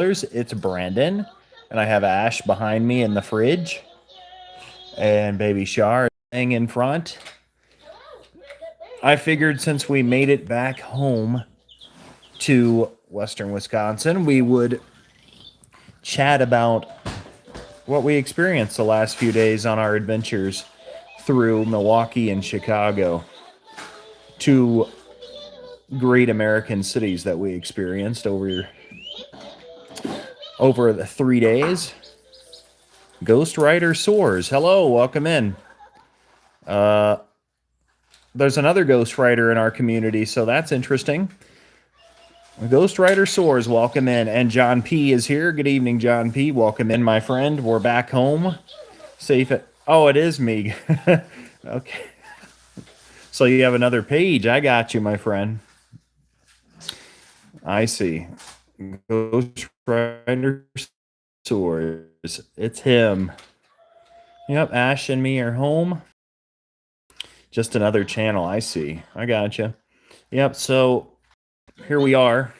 It's Brandon, and I have Ash behind me in the fridge, and Baby Shar is in front. I figured since we made it back home to Western Wisconsin, we would chat about what we experienced the last few days on our adventures through Milwaukee and Chicago, two great American cities that we experienced over the 3 days. Ghost Rider Soars. Hello, welcome in. There's another Ghost Rider in our community, so that's interesting. Ghost Rider Soars, welcome in. And John P. is here. Good evening, John P. Welcome in, my friend. We're back home. Safe at... Oh, it is me. Okay. So you have another page. I got you, my friend. I see. Ghost Rider Soars. It's him. Yep, Ash and me are home. Just another channel. I see. I gotcha. Yep, so here we are.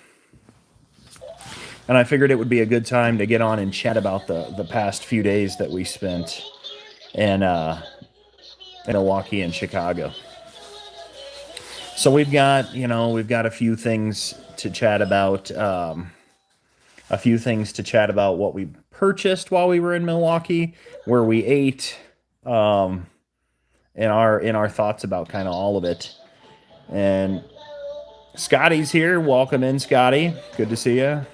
And I figured it would be a good time to get on and chat about the past few days that we spent in Milwaukee and Chicago. So we've got a few things to chat about. What we purchased while we were in Milwaukee, where we ate, in our thoughts about kind of all of it. And Scotty's here. Welcome in, Scotty. Good to see you.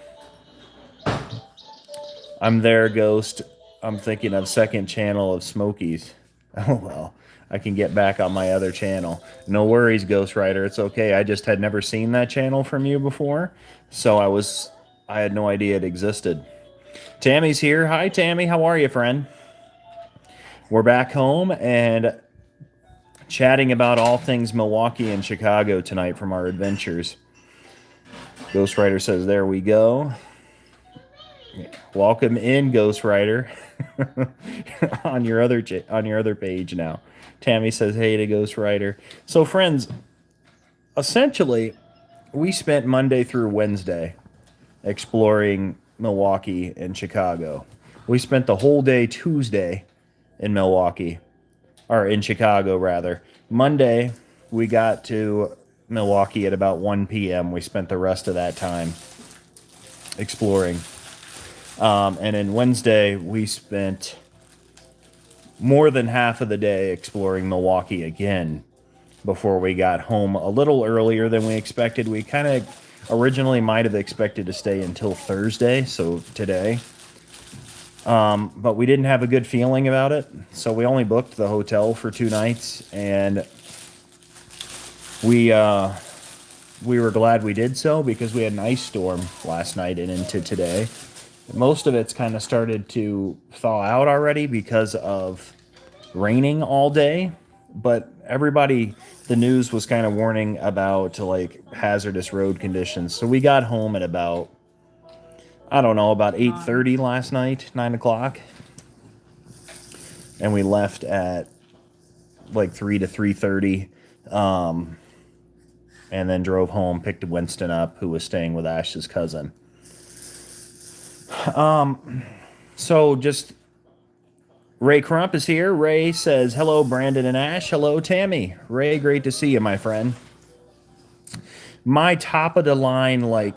I'm there, Ghost. I'm thinking of second channel of Smokies. Oh, well, I can get back on my other channel. No worries, Ghost Rider. It's okay. I just had never seen that channel from you before, so I had no idea it existed. Tammy's here. Hi, Tammy. How are you, friend? We're back home and chatting about all things Milwaukee and Chicago tonight from our adventures. Ghost Rider says, there we go. Welcome in, Ghost Rider. on your other page now. Tammy says, hey to Ghost Rider. So, friends, essentially, we spent Monday through Wednesday exploring Milwaukee and Chicago. We spent the whole day Tuesday in Milwaukee, or in Chicago, rather. Monday, we got to Milwaukee at about 1 p.m. We spent the rest of that time exploring. And then Wednesday, we spent more than half of the day exploring Milwaukee again before we got home a little earlier than we expected. We kind of originally might have expected to stay until Thursday, so today. But we didn't have a good feeling about it, so we only booked the hotel for 2 nights, and we were glad we did so because we had an ice storm last night and into today. Most of it's kind of started to thaw out already because of raining all day, but the news was kind of warning about like hazardous road conditions. So we got home at about 8:30 last night, 9 o'clock. And we left at like 3 to 3:30. And then drove home, picked Winston up, who was staying with Ash's cousin. So just Ray Crump is here. Ray says, hello, Brandon and Ash. Hello, Tammy. Ray, great to see you, my friend. My top of the line, like,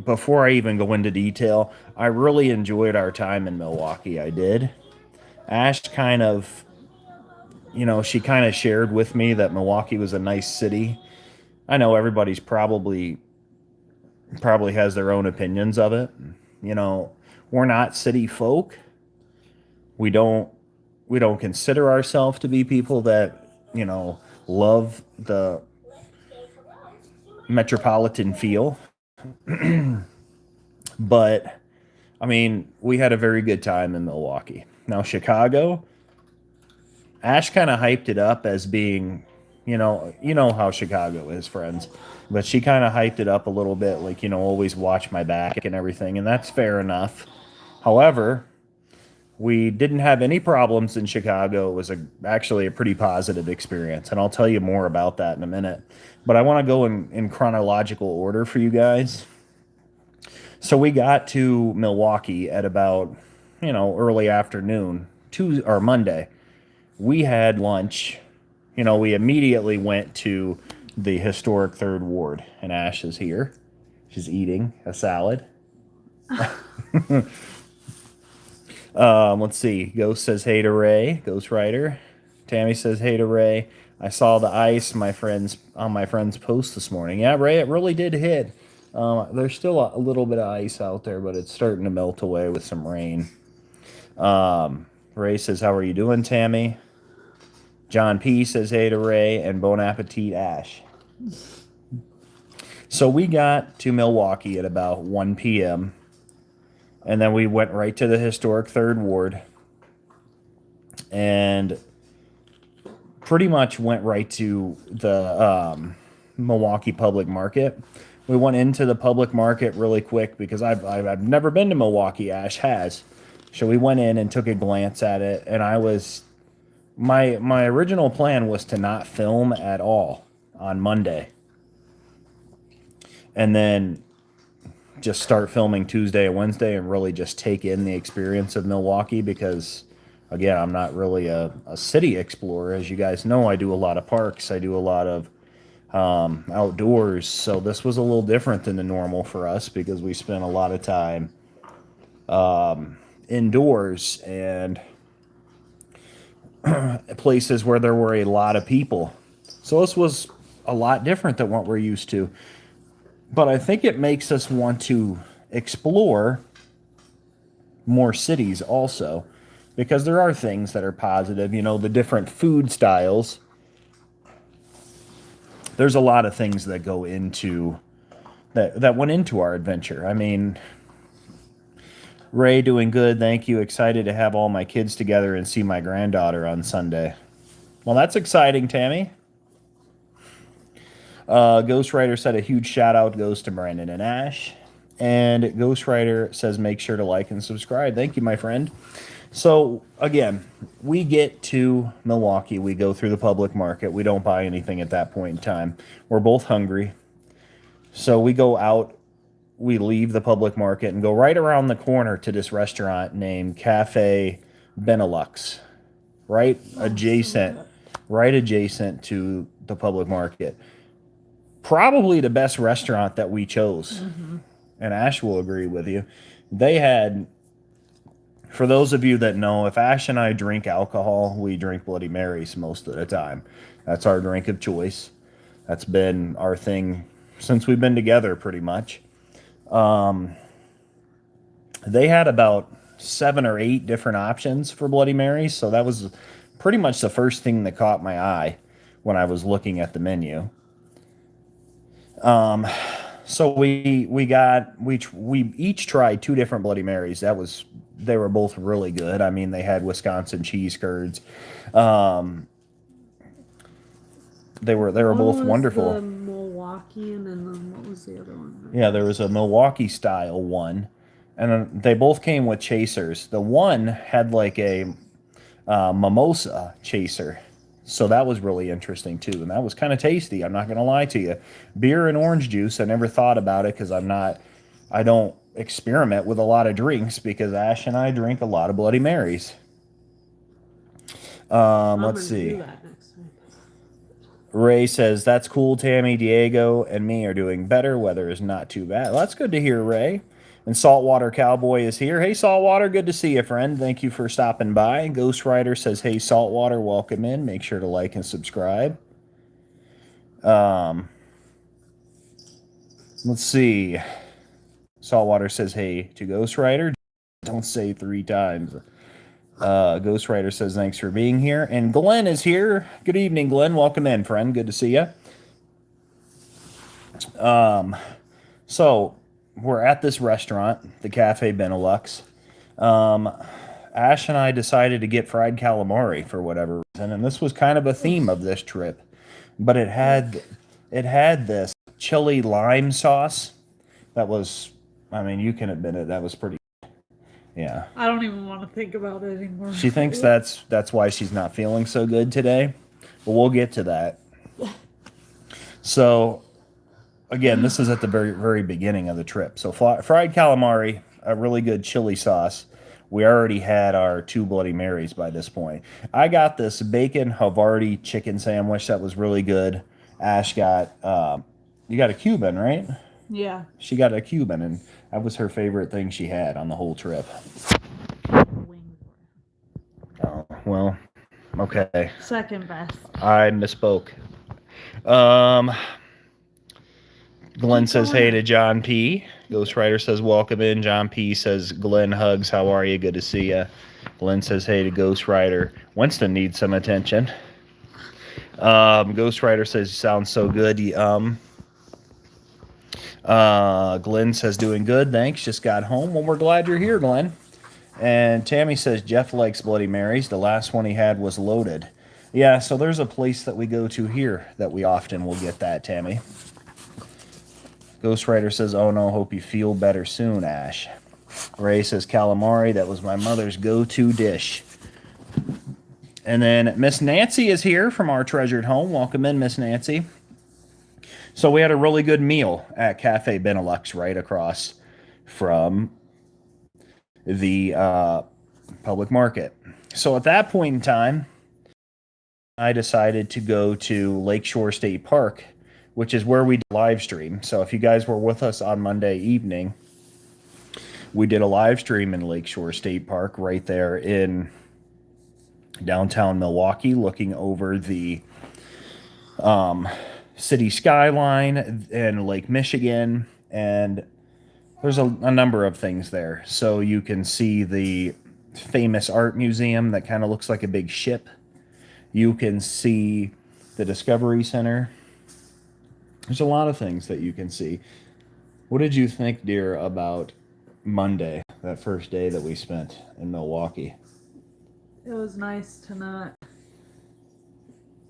before I even go into detail, I really enjoyed our time in Milwaukee. I did. Ash kind of, she kind of shared with me that Milwaukee was a nice city. I know everybody's probably has their own opinions of it. We're not city folk. We don't consider ourselves to be people that, love the metropolitan feel. But, I mean, we had a very good time in Milwaukee. Now, Chicago, Ash kind of hyped it up as being, you know how Chicago is, friends. But she kind of hyped it up a little bit, like, always watch my back and everything, and that's fair enough. However, we didn't have any problems in Chicago. It was actually a pretty positive experience, and I'll tell you more about that in a minute. But I want to go in chronological order for you guys. So we got to Milwaukee at about, early afternoon, Tuesday or Monday. We had lunch. We immediately went to the historic Third Ward, and Ash is here. She's eating a salad. Let's see. Ghost says hey to Ray. Ghost Rider. Tammy says hey to Ray. I saw the ice my friends on my friend's post this morning. Yeah, Ray, it really did hit. There's still a little bit of ice out there, but it's starting to melt away with some rain. Ray says, how are you doing, Tammy? John P says hey to Ray, and Bon Appetit Ash. So we got to Milwaukee at about 1 p.m. And then we went right to the historic Third Ward and pretty much went right to the Milwaukee Public Market. We went into the public market really quick because I've never been to Milwaukee. Ash has. So we went in and took a glance at it, and my original plan was to not film at all on Monday. And then just start filming Tuesday and Wednesday and really just take in the experience of Milwaukee because, again, I'm not really a city explorer. As you guys know, I do a lot of parks. I do a lot of outdoors. So this was a little different than the normal for us because we spent a lot of time indoors and places where there were a lot of people. So this was a lot different than what we're used to. But I think it makes us want to explore more cities also, because there are things that are positive. The different food styles. There's a lot of things that go into that went into our adventure. I mean, Ray doing good, thank you. Excited to have all my kids together and see my granddaughter on Sunday. Well, that's exciting, Tammy. Ghost Rider said a huge shout out goes to Brandon and Ash. And Ghost Rider says make sure to like and subscribe. Thank you, my friend. So, again, we get to Milwaukee. We go through the public market. We don't buy anything at that point in time. We're both hungry. So we go out. We leave the public market and go right around the corner to this restaurant named Cafe Benelux. Right adjacent to the public market. Probably the best restaurant that we chose. Mm-hmm. And Ash will agree with you. They had, for those of you that know, if Ash and I drink alcohol, we drink Bloody Marys most of the time. That's our drink of choice. That's been our thing since we've been together, pretty much. They had about 7 or 8 different options for Bloody Marys, so that was pretty much the first thing that caught my eye when I was looking at the menu. So we each tried 2 different Bloody Marys. They were both really good. I mean, they had Wisconsin cheese curds. They were both wonderful. The Milwaukee, and then what was the other one? Right? Yeah, there was a Milwaukee style one, and they both came with chasers. The one had like a mimosa chaser. So that was really interesting too, and that was kind of tasty. I'm not going to lie to you. Beer and orange juice, I never thought about it because I don't experiment with a lot of drinks because Ash and I drink a lot of Bloody Marys. Let's see. Ray says, that's cool, Tammy. Diego and me are doing better. Weather is not too bad. Well, that's good to hear, Ray. And Saltwater Cowboy is here. Hey, Saltwater, good to see you, friend. Thank you for stopping by. Ghost Rider says, hey, Saltwater, welcome in. Make sure to like and subscribe. Let's see. Saltwater says, hey, to Ghost Rider. Don't say 3 times. Ghost Rider says, thanks for being here. And Glenn is here. Good evening, Glenn. Welcome in, friend. Good to see you. So we're at this restaurant, the Cafe Benelux. Ash and I decided to get fried calamari for whatever reason, and this was kind of a theme of this trip. But it had this chili lime sauce that was, I mean, you can admit it, that was pretty. Yeah. I don't even want to think about it anymore. She thinks that's why she's not feeling so good today. But we'll get to that. So again, this is at the very, very beginning of the trip. So fried calamari, a really good chili sauce. We already had our 2 Bloody Marys by this point. I got this bacon Havarti chicken sandwich that was really good. Ash got, you got a Cuban, right? Yeah. She got a Cuban, and that was her favorite thing she had on the whole trip. Wings Oh, well, okay. second best. I misspoke. Um, Glenn Keep says going. hey to John P. Ghostwriter says welcome in. John P says Glenn hugs. How are you? Good to see you. Glenn says hey to Ghostwriter. Winston needs some attention. Ghostwriter says you sound so good. Glenn says doing good. Thanks. Just got home. Well, we're glad you're here, Glenn. And Tammy says Jeff likes Bloody Marys. The last one he had was loaded. Yeah, so there's a place that we go to here that we often will get that, Tammy. Ghostwriter says, oh no, hope you feel better soon, Ash. Ray says, calamari, that was my mother's go-to dish. And then Miss Nancy is here from our treasured home. Welcome in, Miss Nancy. So we had a really good meal at Cafe Benelux right across from the public market. So at that point in time, I decided to go to Lakeshore State Park, which is where we live stream. So if you guys were with us on Monday evening, we did a live stream in Lakeshore State Park right there in downtown Milwaukee, looking over the city skyline and Lake Michigan. And there's a number of things there. So you can see the famous art museum that kind of looks like a big ship. You can see the Discovery Center. There's a lot of things that you can see. What did you think, dear, about Monday, that first day that we spent in Milwaukee? It was nice to not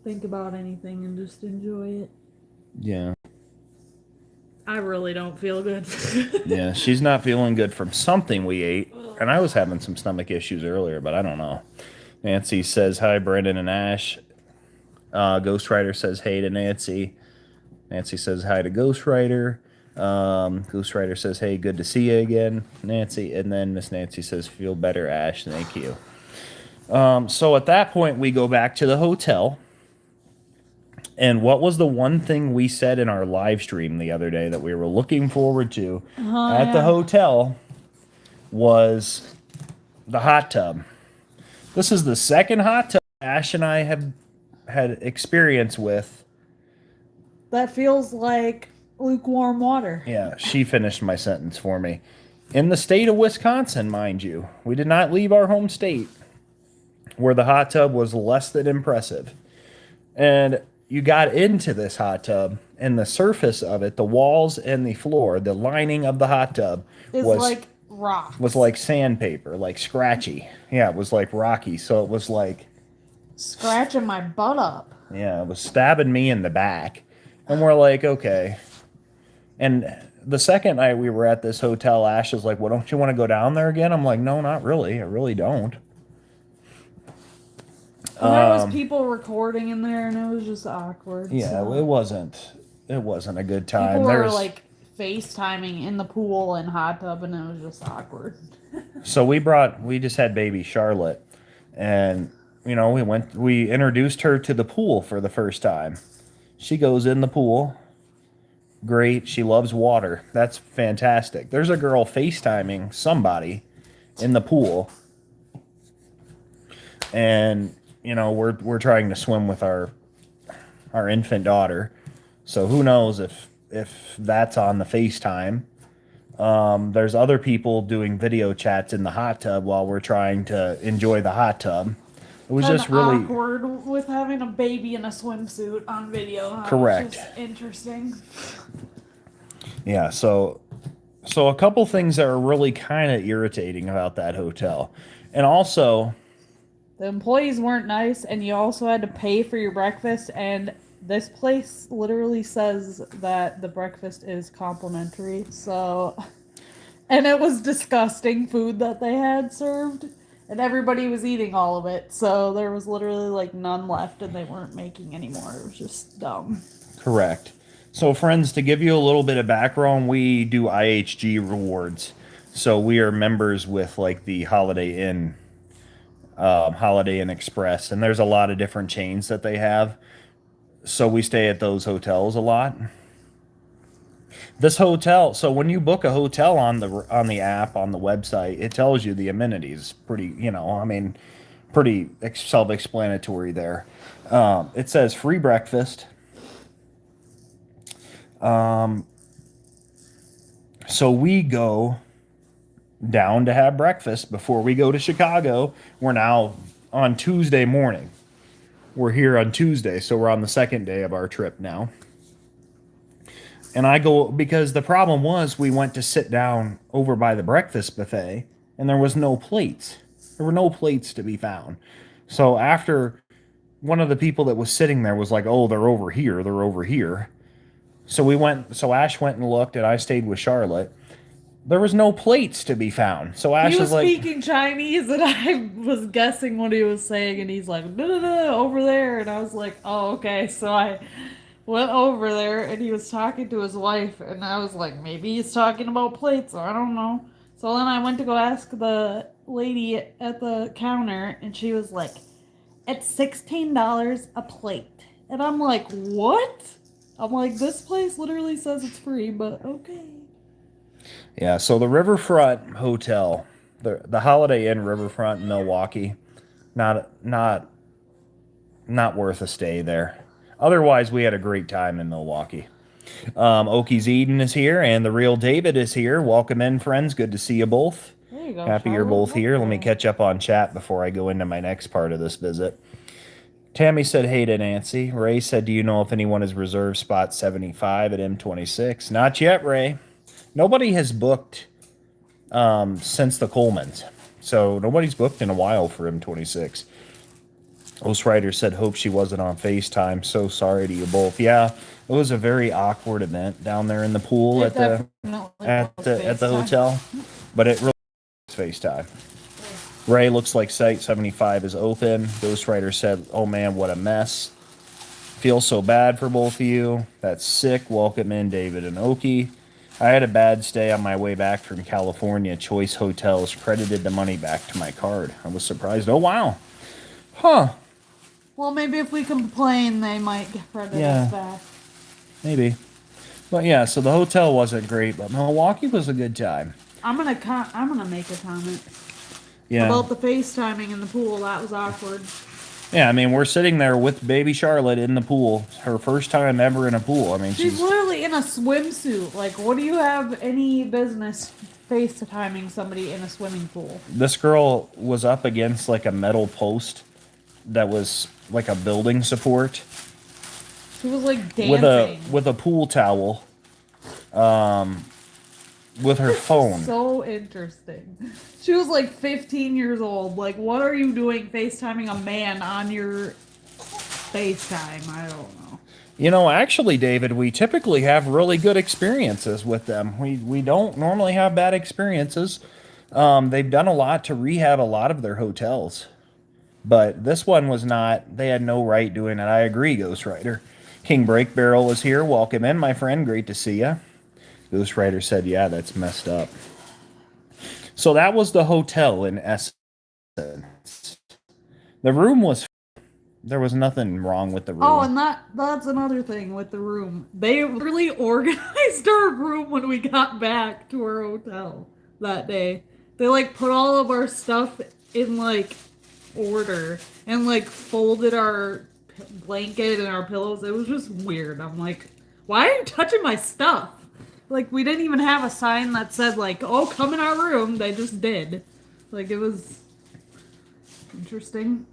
think about anything and just enjoy it. Yeah. I really don't feel good. Yeah, she's not feeling good from something we ate. And I was having some stomach issues earlier, but I don't know. Nancy says, hi, Brendan and Ash. Ghostwriter says, hey to Nancy. Nancy says hi to Ghostwriter. Ghostwriter says, hey, good to see you again, Nancy. And then Miss Nancy says, feel better, Ash. Thank you. So at that point, we go back to the hotel. And what was the one thing we said in our live stream the other day that we were looking forward to at the hotel was the hot tub. This is the second hot tub Ash and I have had experience with. That feels like lukewarm water. Yeah, she finished my sentence for me. In the state of Wisconsin, mind you. We did not leave our home state, where the hot tub was less than impressive. And you got into this hot tub, and the surface of it, the walls and the floor, the lining of the hot tub was like rock. Was like sandpaper, like scratchy. Yeah, it was like rocky. So it was like scratching my butt up. Yeah, it was stabbing me in the back. And we're like, okay. And the second night we were at this hotel, Ash was like, well, don't you want to go down there again? I'm like, no, not really. I really don't. There was people recording in there, and it was just awkward. Yeah, so. it wasn't a good time. People were like FaceTiming in the pool and hot tub, and it was just awkward. So we just had baby Charlotte, and you know, we introduced her to the pool for the first time. She goes in the pool. Great. She loves water. That's fantastic. There's a girl FaceTiming somebody in the pool. And, you know, we're trying to swim with our infant daughter. So who knows if that's on the FaceTime. There's other people doing video chats in the hot tub while we're trying to enjoy the hot tub. It was just really awkward with having a baby in a swimsuit on video. Correct. Just interesting. Yeah, so a couple things that are really kind of irritating about that hotel. And also, the employees weren't nice, and you also had to pay for your breakfast, and this place literally says that the breakfast is complimentary. So, and it was disgusting food that they had served. And everybody was eating all of it, so there was literally like none left, and they weren't making any more. It was just dumb. Correct. So, friends, to give you a little bit of background, we do IHG rewards. So we are members with like the Holiday Inn Express, and there's a lot of different chains that they have. So we stay at those hotels a lot. This hotel, so when you book a hotel on the app on the website, it tells you the amenities. Pretty, I mean, pretty self-explanatory there. It says free breakfast. So we go down to have breakfast before we go to Chicago. We're now on Tuesday morning. We're here on Tuesday, so we're on the second day of our trip now. And I go because the problem was we went to sit down over by the breakfast buffet and there was no plates. There were no plates to be found. So after one of the people that was sitting there was like, "Oh, they're over here. They're over here." So Ash went and looked and I stayed with Charlotte. There was no plates to be found. So Ash He was was like, speaking Chinese, and I was guessing what he was saying, and he's like, no, no, no, over there. And I was like, oh, okay. So I went over there, and he was talking to his wife, and I was like, maybe he's talking about plates, or I don't know. So then I went to go ask the lady at the counter, and she was like, it's $16 a plate. And I'm like, what? I'm like, this place literally says it's free, but okay. yeah, so the Riverfront Hotel, the Holiday Inn Riverfront in Milwaukee, not not not worth a stay there. Otherwise, we had a great time in Milwaukee. Okies Eden is here, and the real David is here. Welcome in, friends. Good to see you both. There you go. Happy you're both here. Let me catch up on chat before I go into my next part of this visit. Tammy said, hey to Nancy. Ray said, do you know if anyone has reserved spot 75 at M26? Not yet, Ray. Nobody has booked since the Colemans. So nobody's booked in a while for M26. Ghost Rider said, hope she wasn't on FaceTime. So sorry to you both. Yeah, it was a very awkward event down there in the pool at the hotel. But it really was FaceTime. Ray looks like Site 75 is open. Ghost Rider said, oh man, what a mess. Feel so bad for both of you. That's sick. Welcome in, David and Oki. I had a bad stay on my way back from California. Choice Hotels credited the money back to my card. I was surprised. Oh, wow. Huh. Well, maybe if we complain, they might credit us back. Maybe. But yeah, so the hotel wasn't great, but Milwaukee was a good time. I'm gonna make a comment. Yeah. About the FaceTiming in the pool. That was awkward. Yeah, I mean, we're sitting there with baby Charlotte in the pool. Her first time ever in a pool. I mean, she's literally in a swimsuit. Like, what do you have any business FaceTiming somebody in a swimming pool? This girl was up against like a metal post that was like a building support. She was like dancing with a pool towel. With her phone. So interesting. She was like 15 years old. Like, what are you doing FaceTiming a man on your FaceTime? I don't know. You know, actually, David, we typically have really good experiences with them. We don't normally have bad experiences. They've done a lot to rehab a lot of their hotels. But this one was not, they had no right doing it. I agree, Ghost Rider. King Break Barrel is here. Welcome in, my friend. Great to see you. Ghost Rider said, yeah, that's messed up. So that was the hotel in essence. The room was, there was nothing wrong with the room. Oh, and that's another thing with the room. They really organized our room when we got back to our hotel that day. They like put all of our stuff in like order and like folded our blanket and our pillows. It was just weird. I'm like, why are you touching my stuff? Like, we didn't even have a sign that said, like, oh, come in our room. They just did. Like, it was interesting.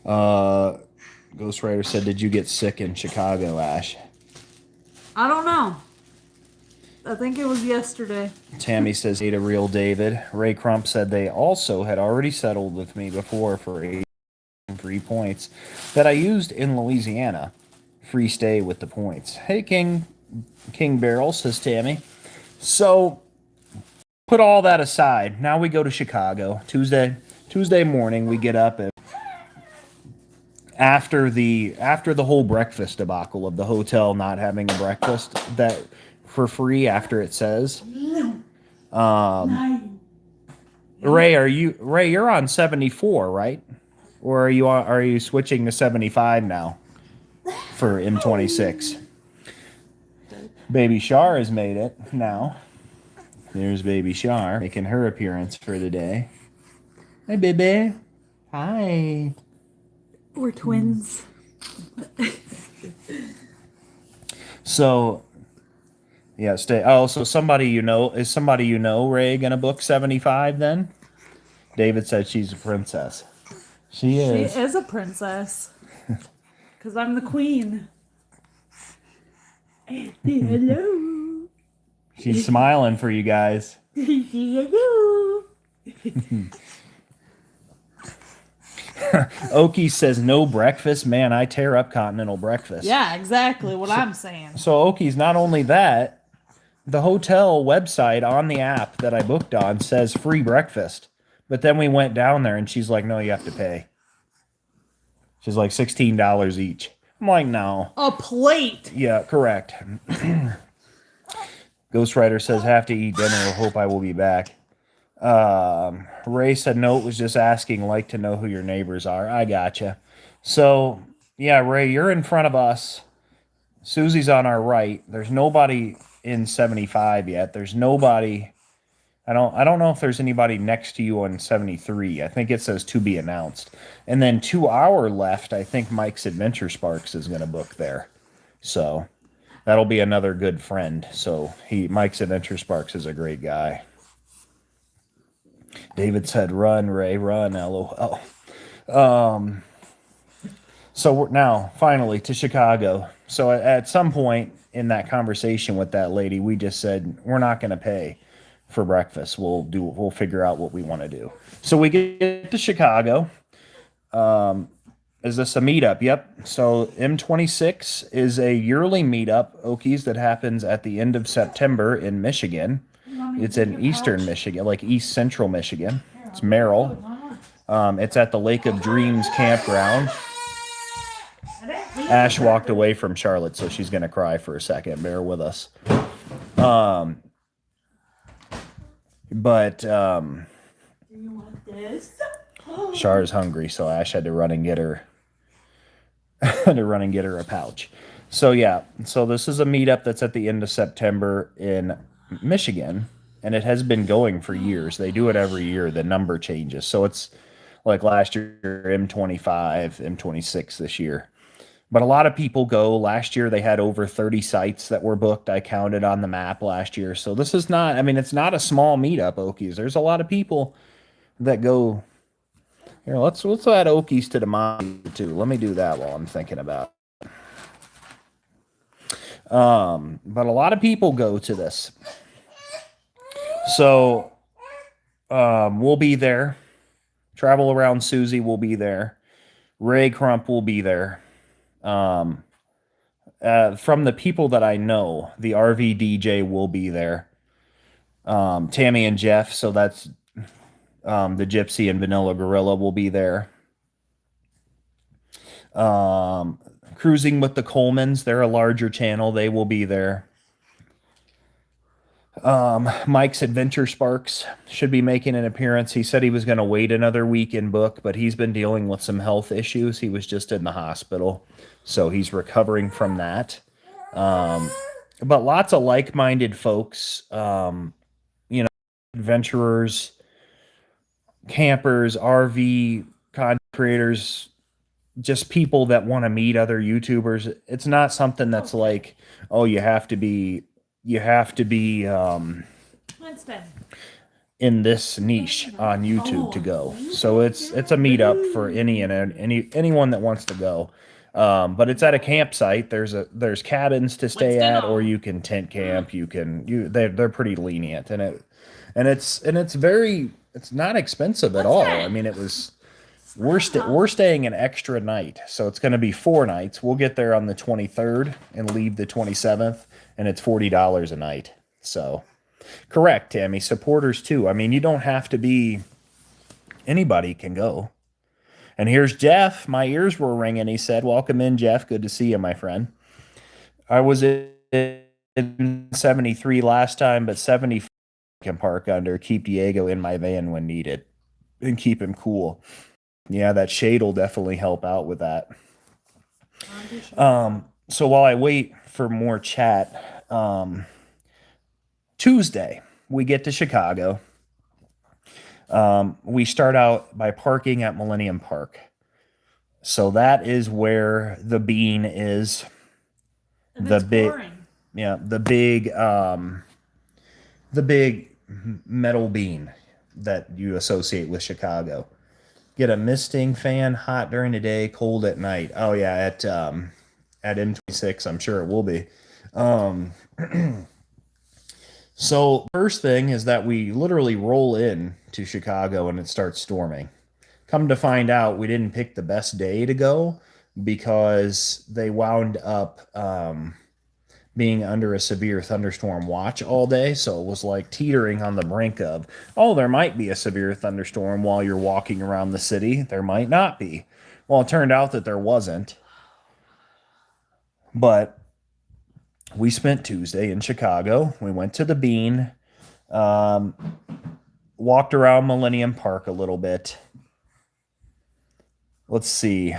Ghost Rider said, did you get sick in Chicago, Ash? I don't know. I think it was yesterday. Tammy says, hey to real David. Ray Crump said they also had already settled with me before for 8 free points that I used in Louisiana. Free stay with the points. Hey, King Barrel, says Tammy. So, put all that aside. Now we go to Chicago. Tuesday morning, we get up after the whole breakfast debacle of the hotel not having a breakfast that for free after it says. Ray, you're on 74, right? Or are you switching to 75 now for M26? Baby Shar has made it now. There's Baby Shar making her appearance for the day. Hey, baby. Hi. We're twins. So, yeah, stay. Oh, so is somebody you know, Ray, gonna book 75 then? David said she's a princess. She is. She is a princess. Because I'm the queen. Hello. She's smiling for you guys. Hello. Okie says no breakfast. Man, I tear up continental breakfast. Yeah, exactly what I'm saying. So Okie's not only that, the hotel website on the app that I booked on says free breakfast. But then we went down there and she's like, no, you have to pay. She's like $16 each. I'm like, no. A plate. Yeah, correct. Ghost Rider says, have to eat dinner. Hope I will be back. Ray said, no, it was just asking, like to know who your neighbors are. I gotcha. So, yeah, Ray, you're in front of us. Susie's on our right. There's nobody in 75 yet. There's nobody. I don't know if there's anybody next to you on 73. I think it says to be announced. And then 2 hour left, I think Mike's Adventure Sparks is going to book there. So that'll be another good friend. So Mike's Adventure Sparks is a great guy. David said, run, Ray, run, LOL. So we're now finally to Chicago. So at some point in that conversation with that lady, we just said, we're not going to pay for breakfast. We'll figure out what we want to do. So we get to Chicago. Is this a meetup? Yep. So M26 is a yearly meetup, Okies, that happens at the end of September in Michigan. It's in eastern Michigan, like east central Michigan. It's Merrill. It's at the Lake of Dreams campground. Ash walked away from Charlotte, so she's going to cry for a second. Bear with us. But Do you want this? Char's hungry, so Ash had to run and get her a pouch. So yeah, so this is a meetup that's at the end of September in Michigan, and it has been going for years. They do it every year. The number changes. So it's like last year M25, M26 this year. But a lot of people go. Last year they had over 30 sites that were booked. I counted on the map last year. So this is not, I mean, it's not a small meetup, Okies. There's a lot of people that go. Here, let's add Okies to the mind too. Let me do that while I'm thinking about it. But a lot of people go to this. So we'll be there. Travel Around Susie will be there. Ray Crump will be there. From the people that I know, the RV DJ will be there. Tammy and Jeff, so that's the Gypsy and Vanilla Gorilla will be there. Cruising with the Colemans, they're a larger channel. They will be there. Mike's Adventure Sparks should be making an appearance. He said he was going to wait another week and book, but he's been dealing with some health issues. He was just in the hospital, so he's recovering from that. But lots of like-minded folks, adventurers, campers, RV content creators, just people that want to meet other YouTubers. It's not something that's like, oh, you have to be in this niche on YouTube to go. So it's a meetup for anyone that wants to go. But it's at a campsite. There's cabins to stay at, or you can tent camp. They're pretty lenient, and it's not expensive at all. I mean, we're staying an extra night, so it's going to be 4 nights. We'll get there on the 23rd and leave the 27th, and it's $40 a night. So, correct, Tammy. Supporters too. I mean, you don't have to be. Anybody can go. And here's Jeff. My ears were ringing. He said, "Welcome in, Jeff. Good to see you, my friend." I was in 73 last time, but 70 can park under. Keep Diego in my van when needed and keep him cool. Yeah, that shade will definitely help out with that. So while I wait for more chat, Tuesday we get to Chicago. We start out by parking at Millennium Park. So that is where the bean is. The big, yeah, the big metal bean that you associate with Chicago. Get a misting fan, hot during the day, cold at night. Oh yeah, at M26, I'm sure it will be. So first thing is that we literally roll in to Chicago and it starts storming. Come to find out, we didn't pick the best day to go because they wound up being under a severe thunderstorm watch all day. So it was like teetering on the brink of, oh, there might be a severe thunderstorm while you're walking around the city. There might not be. Well, it turned out that there wasn't. But we spent Tuesday in Chicago. We went to the Bean, walked around Millennium Park a little bit. Let's see.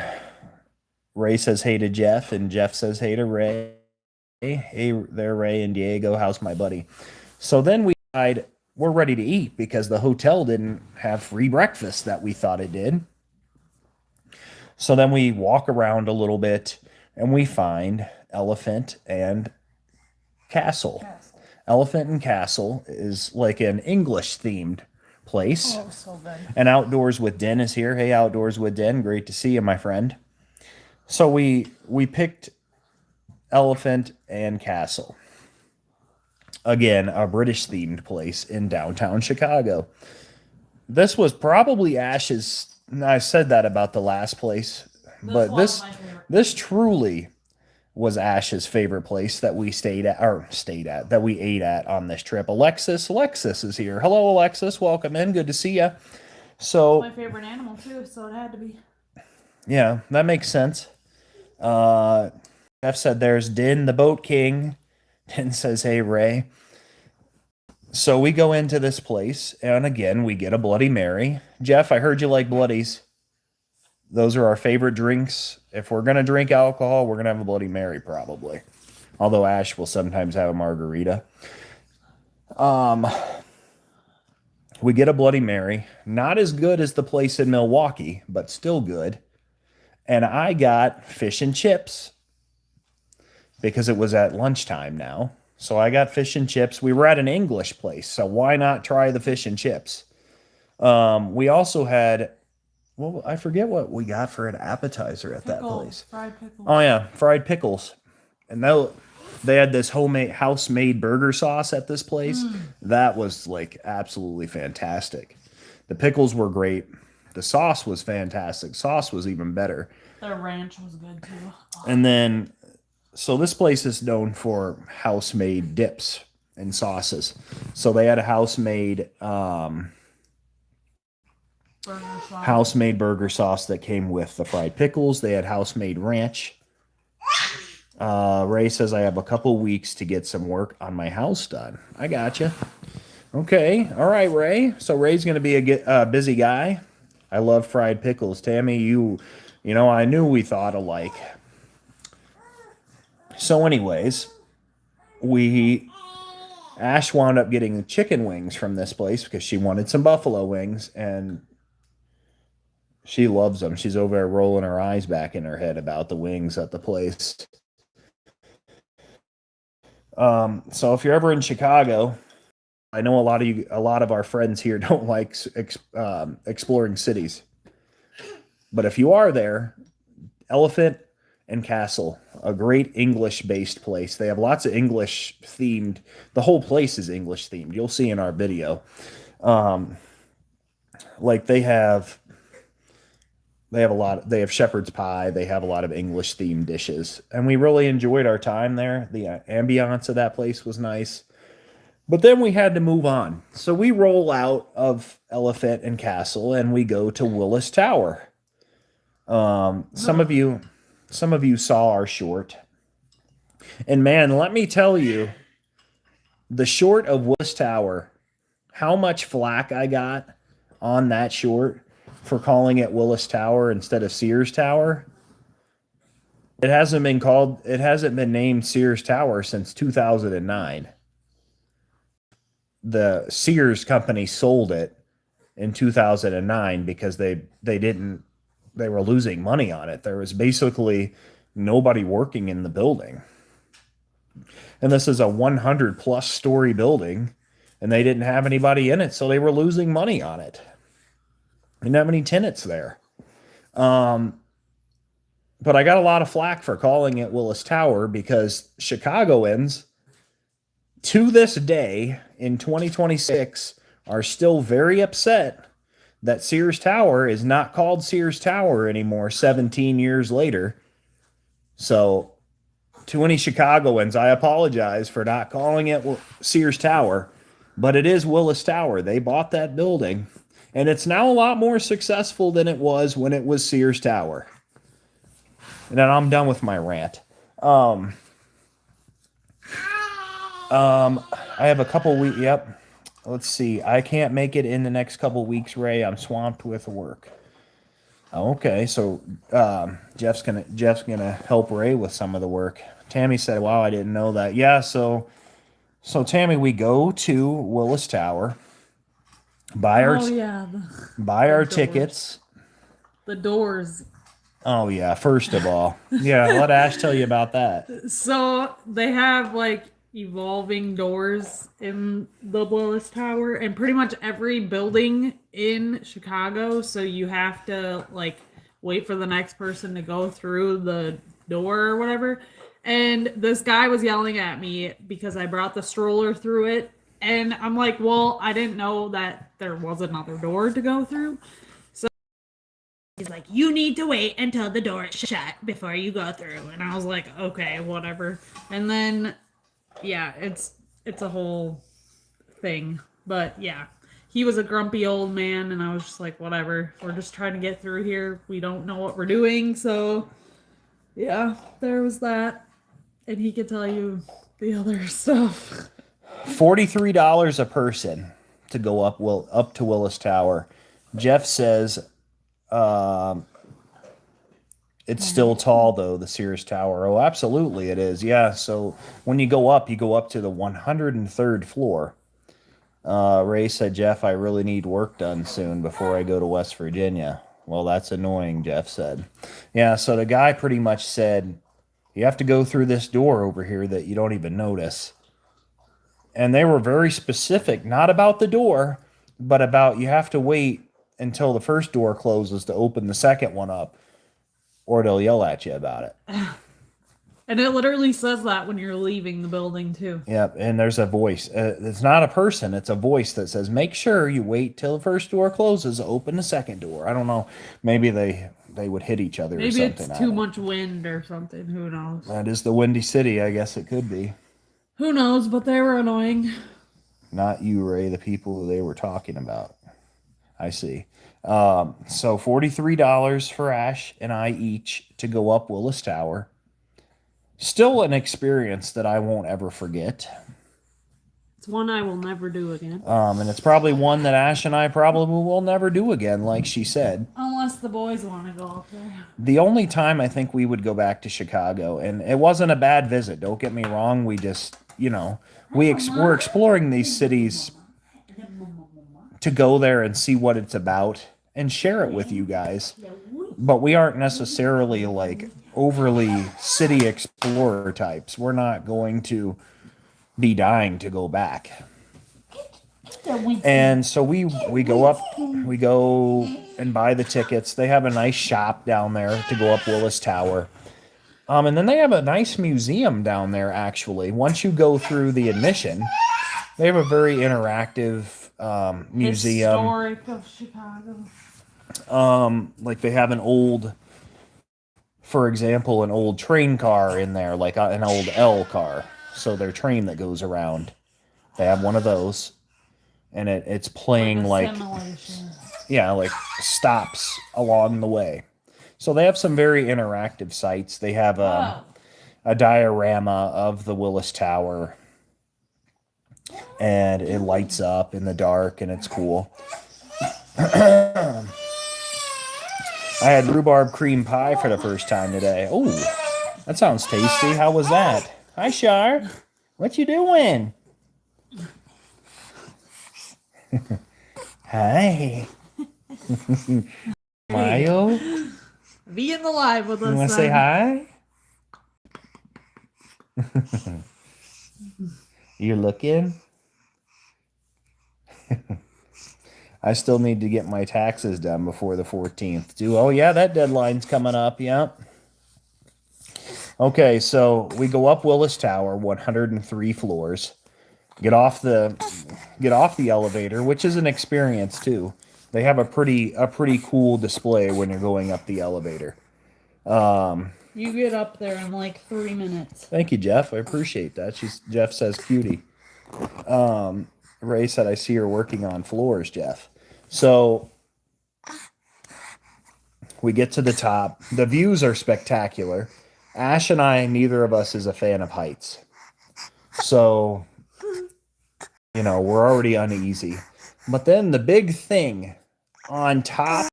Ray says hey to Jeff, and Jeff says hey to Ray. Hey there, Ray and Diego. How's my buddy? So then we decide we're ready to eat because the hotel didn't have free breakfast that we thought it did. So then we walk around a little bit and we find Elephant and Castle. Elephant and Castle is like an English themed place. Oh, so good. And Outdoors with Den is here. Hey, Outdoors with Den. Great to see you, my friend. So we picked Elephant and Castle. Again, a British themed place in downtown Chicago. This was probably Ash's. I said that about the last place, but this truly was Ash's favorite place that we that we ate at on this trip. Alexis is here. Hello, Alexis. Welcome in. Good to see you. So my favorite animal too, so it had to be. Yeah, that makes sense. Jeff said there's Din, the boat king. Din says, hey, Ray. So we go into this place, and again, we get a Bloody Mary. Jeff, I heard you like Bloodies. Those are our favorite drinks. If we're going to drink alcohol, we're going to have a Bloody Mary, probably. Although Ash will sometimes have a margarita. We get a Bloody Mary. Not as good as the place in Milwaukee, but still good. And I got fish and chips because it was at lunchtime now. So I got fish and chips. We were at an English place, so why not try the fish and chips? We also had, well, I forget what we got for an appetizer at that place. Fried pickles. Oh yeah, fried pickles. And they had this homemade house-made burger sauce at this place. That was like absolutely fantastic. The pickles were great. The sauce was fantastic. Sauce was even better. Their ranch was good too. Oh. And then, so this place is known for house-made dips and sauces. So they had a house-made burger sauce that came with the fried pickles. They had house-made ranch. Ray says I have a couple weeks to get some work on my house done. I gotcha. Okay, all right, Ray. So Ray's going to be a busy guy. I love fried pickles. Tammy, you know, I knew we thought alike. So anyways, Ash wound up getting chicken wings from this place because she wanted some buffalo wings, and she loves them. She's over there rolling her eyes back in her head about the wings at the place. So if you're ever in Chicago, I know a lot of our friends here don't like exploring cities. But if you are there, Elephant and Castle, a great English-based place. They have lots of English-themed. The whole place is English-themed. You'll see in our video. Like they have shepherd's pie. They have a lot of English-themed dishes. And we really enjoyed our time there. The ambiance of that place was nice. But then we had to move on. So we roll out of Elephant and Castle and we go to Willis Tower. Some of you saw our short. And man, let me tell you, the short of Willis Tower, how much flack I got on that short for calling it Willis Tower instead of Sears Tower. It hasn't been named Sears Tower since 2009. The Sears company sold it in 2009 because they were losing money on it. There was basically nobody working in the building. And this is a 100 plus story building, and they didn't have anybody in it, so they were losing money on it. Didn't have any tenants there. But I got a lot of flack for calling it Willis Tower because Chicagoans, to this day in 2026, are still very upset that Sears Tower is not called Sears Tower anymore 17 years later. So, to any Chicagoans, I apologize for not calling it Sears Tower, but it is Willis Tower. They bought that building, and it's now a lot more successful than it was when it was Sears Tower. And then I'm done with my rant. I have a couple weeks. Yep. Let's see. I can't make it in the next couple weeks, Ray. I'm swamped with work. Okay, so Jeff's gonna help Ray with some of the work. Tammy said, "Wow, I didn't know that." Yeah, so Tammy, we go to Willis Tower, buy our doors. tickets. The doors. Oh yeah, first of all, yeah, let Ash tell you about that. So they have like evolving doors in the Willis Tower, and pretty much every building in Chicago. So you have to like wait for the next person to go through the door or whatever. And this guy was yelling at me because I brought the stroller through it. And I'm like, well, I didn't know that there was another door to go through. So he's like, you need to wait until the door is shut before you go through. And I was like, okay, whatever. And then, yeah, it's a whole thing. But yeah, he was a grumpy old man. And I was just like, whatever. We're just trying to get through here. We don't know what we're doing. So yeah, there was that. And he could tell you the other stuff. $43 a person to go up to Willis Tower. Jeff says it's still tall though, the Sears Tower. Oh, absolutely it is. Yeah, so when you go up to the 103rd floor. Ray said, Jeff, I really need work done soon before I go to West Virginia. Well, that's annoying, Jeff said. Yeah, so the guy pretty much said, you have to go through this door over here that you don't even notice. And they were very specific, not about the door, but about you have to wait until the first door closes to open the second one up, or they'll yell at you about it. And it literally says that when you're leaving the building, too. Yep, and there's a voice. It's not a person, it's a voice that says, make sure you wait till the first door closes, open the second door. I don't know. Maybe they would hit each other or something. Maybe it's too much wind or something. Who knows? That is the Windy City. I guess it could be. Who knows, but they were annoying. Not you, Ray, the people who they were talking about. I see. So $43 for Ash and I each to go up Willis Tower. Still an experience that I won't ever forget. It's one I will never do again. And it's probably one that Ash and I probably will never do again, like she said. Unless the boys want to go up there. The only time I think we would go back to Chicago, and it wasn't a bad visit, don't get me wrong, we just, we're exploring these cities to go there and see what it's about and share it with you guys. But we aren't necessarily like overly city explorer types. We're not going to be dying to go back. And so we go up, we go and buy the tickets. They have a nice shop down there to go up Willis Tower. And then they have a nice museum down there, actually. Once you go through the admission, they have a very interactive museum. Historic of Chicago. Like they have for example, an old train car in there, like an old L car. So their train that goes around. They have one of those. And it's playing like stops along the way. So they have some very interactive sites. They have Wow. a diorama of the Willis Tower, and it lights up in the dark, and it's cool. I had rhubarb cream pie for the first time today. Oh, that sounds tasty. How was that? Hi, Shar. What you doing? Hi. Mayo, Be in the live with us. you want to say hi? You're looking? I still need to get my taxes done before the 14th, too. Oh, yeah, that deadline's coming up. Yep. Okay, so we go up Willis Tower, 103 floors. Get off the elevator, which is an experience too. They have a pretty cool display when you're going up the elevator. You get up there in like 3 minutes. Thank you, Jeff. I appreciate that. Jeff says cutie. Ray said I see her working on floors, Jeff. So we get to the top. The views are spectacular. Ash and I, neither of us is a fan of heights. So, we're already uneasy. But then the big thing on top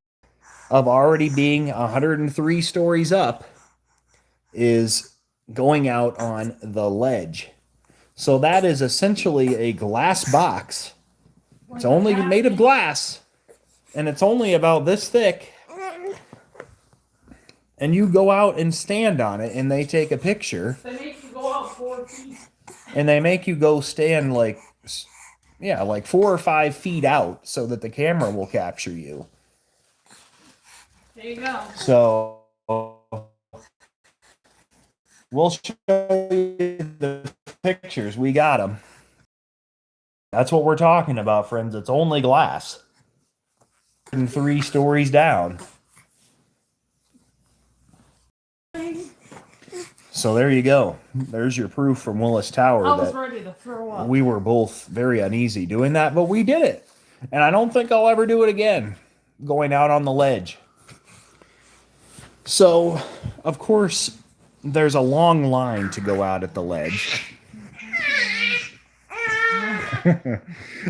of already being 103 stories up is going out on the ledge. So that is essentially a glass box. It's only made of glass, and it's only about this thick. And you go out and stand on it, and they take a picture. They make you go out 4 feet. And they make you go stand like 4 or 5 feet out so that the camera will capture you. There you go. So we'll show you the pictures. We got them. That's what we're talking about, friends. It's only glass. 3 stories down. So there you go. There's your proof from Willis Tower. I was ready to throw up. We were both very uneasy doing that, but we did it. And I don't think I'll ever do it again, going out on the ledge. So, of course, there's a long line to go out at the ledge.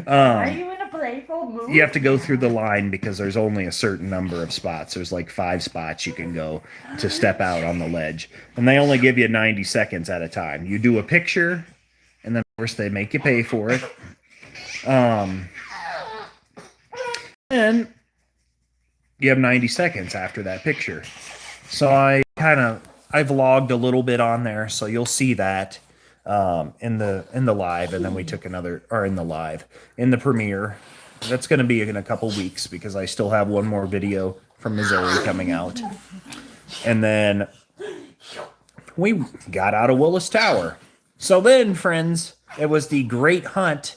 Are you in a playful mood? You have to go through the line because there's only a certain number of spots. There's like 5 spots you can go to step out on the ledge. And they only give you 90 seconds at a time. You do a picture, and then, of course, they make you pay for it. And you have 90 seconds after that picture. So I vlogged a little bit on there, so you'll see that in the live, and then we took in the premiere. That's going to be in a couple weeks because I still have one more video from Missouri coming out. And then we got out of Willis Tower. So then, friends, it was the great hunt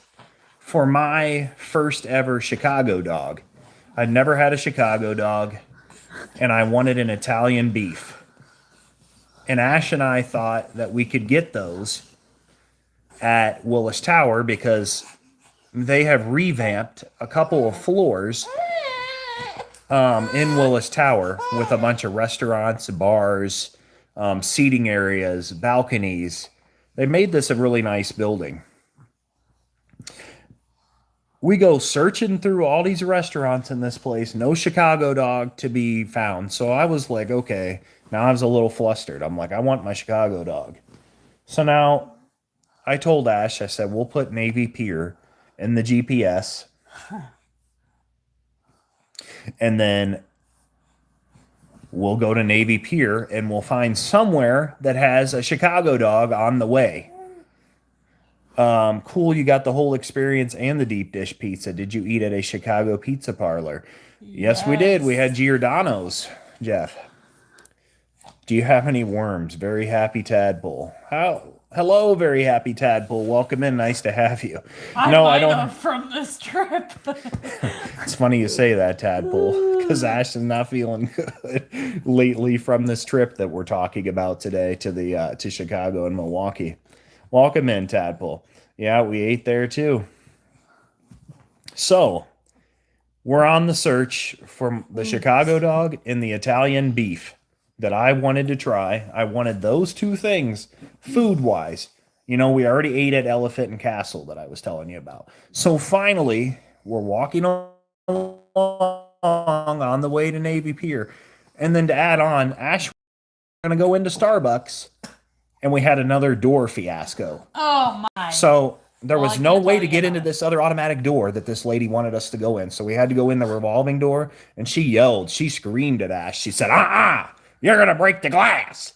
for my first ever Chicago dog. I'd never had a Chicago dog, and I wanted an Italian beef. And Ash and I thought that we could get those at Willis Tower because they have revamped a couple of floors in Willis Tower with a bunch of restaurants, bars, seating areas, balconies. They made this a really nice building. We go searching through all these restaurants in this place. No Chicago dog to be found. So I was like, okay. Now I was a little flustered. I'm like, I want my Chicago dog. So now I told Ash, I said, we'll put Navy Pier in the GPS. And then we'll go to Navy Pier and we'll find somewhere that has a Chicago dog on the way. Cool, you got the whole experience and the deep dish pizza. Did you eat at a Chicago pizza parlor? Yes, we did. We had Giordano's, Jeff. Do you have any worms? Very happy tadpole. Hello, very happy tadpole. Welcome in. Nice to have you. I don't have from this trip. It's funny you say that, tadpole, because Ash is not feeling good lately from this trip that we're talking about today to Chicago and Milwaukee. Welcome in, tadpole. Yeah, we ate there too. So we're on the search for the Chicago dog and the Italian beef that I wanted to try. I wanted those two things food wise. You know, we already ate at Elephant and Castle that I was telling you about. So finally, we're walking along on the way to Navy Pier. And then to add on, Ash, we're going to go into Starbucks, and we had another door fiasco. Oh my. So there Well, was I no can't way tell to you get about into it. this other automatic door that this lady wanted us to go in. So we had to go in the revolving door, and she yelled, she screamed at Ash. She said, you're going to break the glass.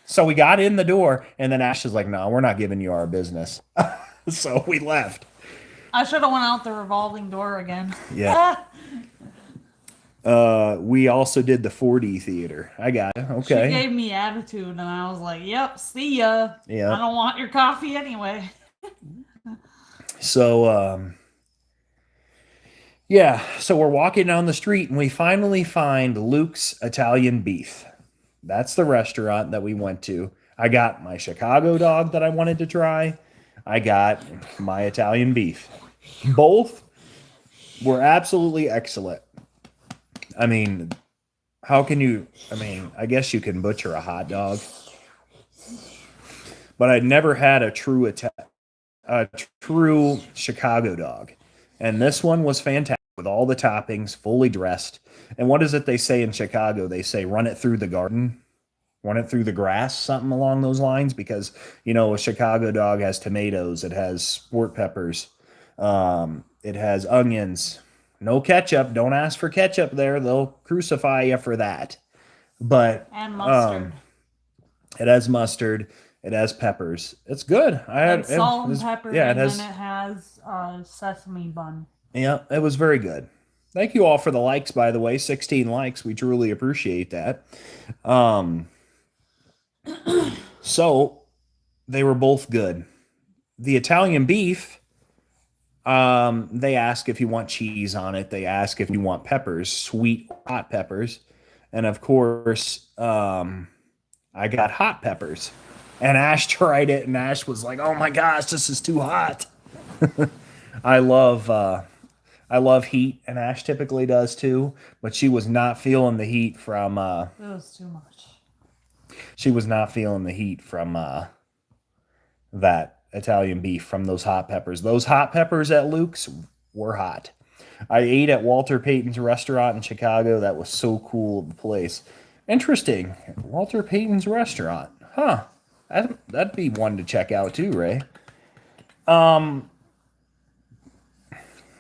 So we got in the door, and then Ash was like, no, we're not giving you our business. So we left. I should have went out the revolving door again. Yeah. We also did the 4D theater. I got it. Okay. She gave me attitude, and I was like, "Yep, see ya. Yeah. I don't want your coffee anyway." So, yeah. So we're walking down the street, and we finally find Luke's Italian Beef. That's the restaurant that we went to. I got my Chicago dog that I wanted to try. I got my Italian beef. Both were absolutely excellent. I mean, how can you? I mean, I guess you can butcher a hot dog, but I'd never had a true Chicago dog, and this one was fantastic with all the toppings, fully dressed. And what is it they say in Chicago? They say run it through the garden, run it through the grass, something along those lines. Because you know, a Chicago dog has tomatoes, it has sport peppers, it has onions. No ketchup. Don't ask for ketchup there. They'll crucify you for that. But And mustard. it has mustard. It has peppers. It's good. I had salt and pepper. Yeah, and it has. then it has sesame bun. Yeah, it was very good. Thank you all for the likes, by the way. 16 likes. We truly appreciate that. So they were both good. The Italian beef. They ask if you want cheese on it. They ask if you want peppers, sweet hot peppers. And of course, I got hot peppers. And Ash tried it, and Ash was like, "Oh my gosh, this is too hot." I love heat, and Ash typically does too, but she was not feeling the heat from It was too much. she was not feeling the heat from that Italian beef, from those hot peppers. Those hot peppers at Luke's were hot. I ate at Walter Payton's restaurant in Chicago. That was so cool of a place. Interesting. Walter Payton's restaurant. Huh. That'd be one to check out too, Ray.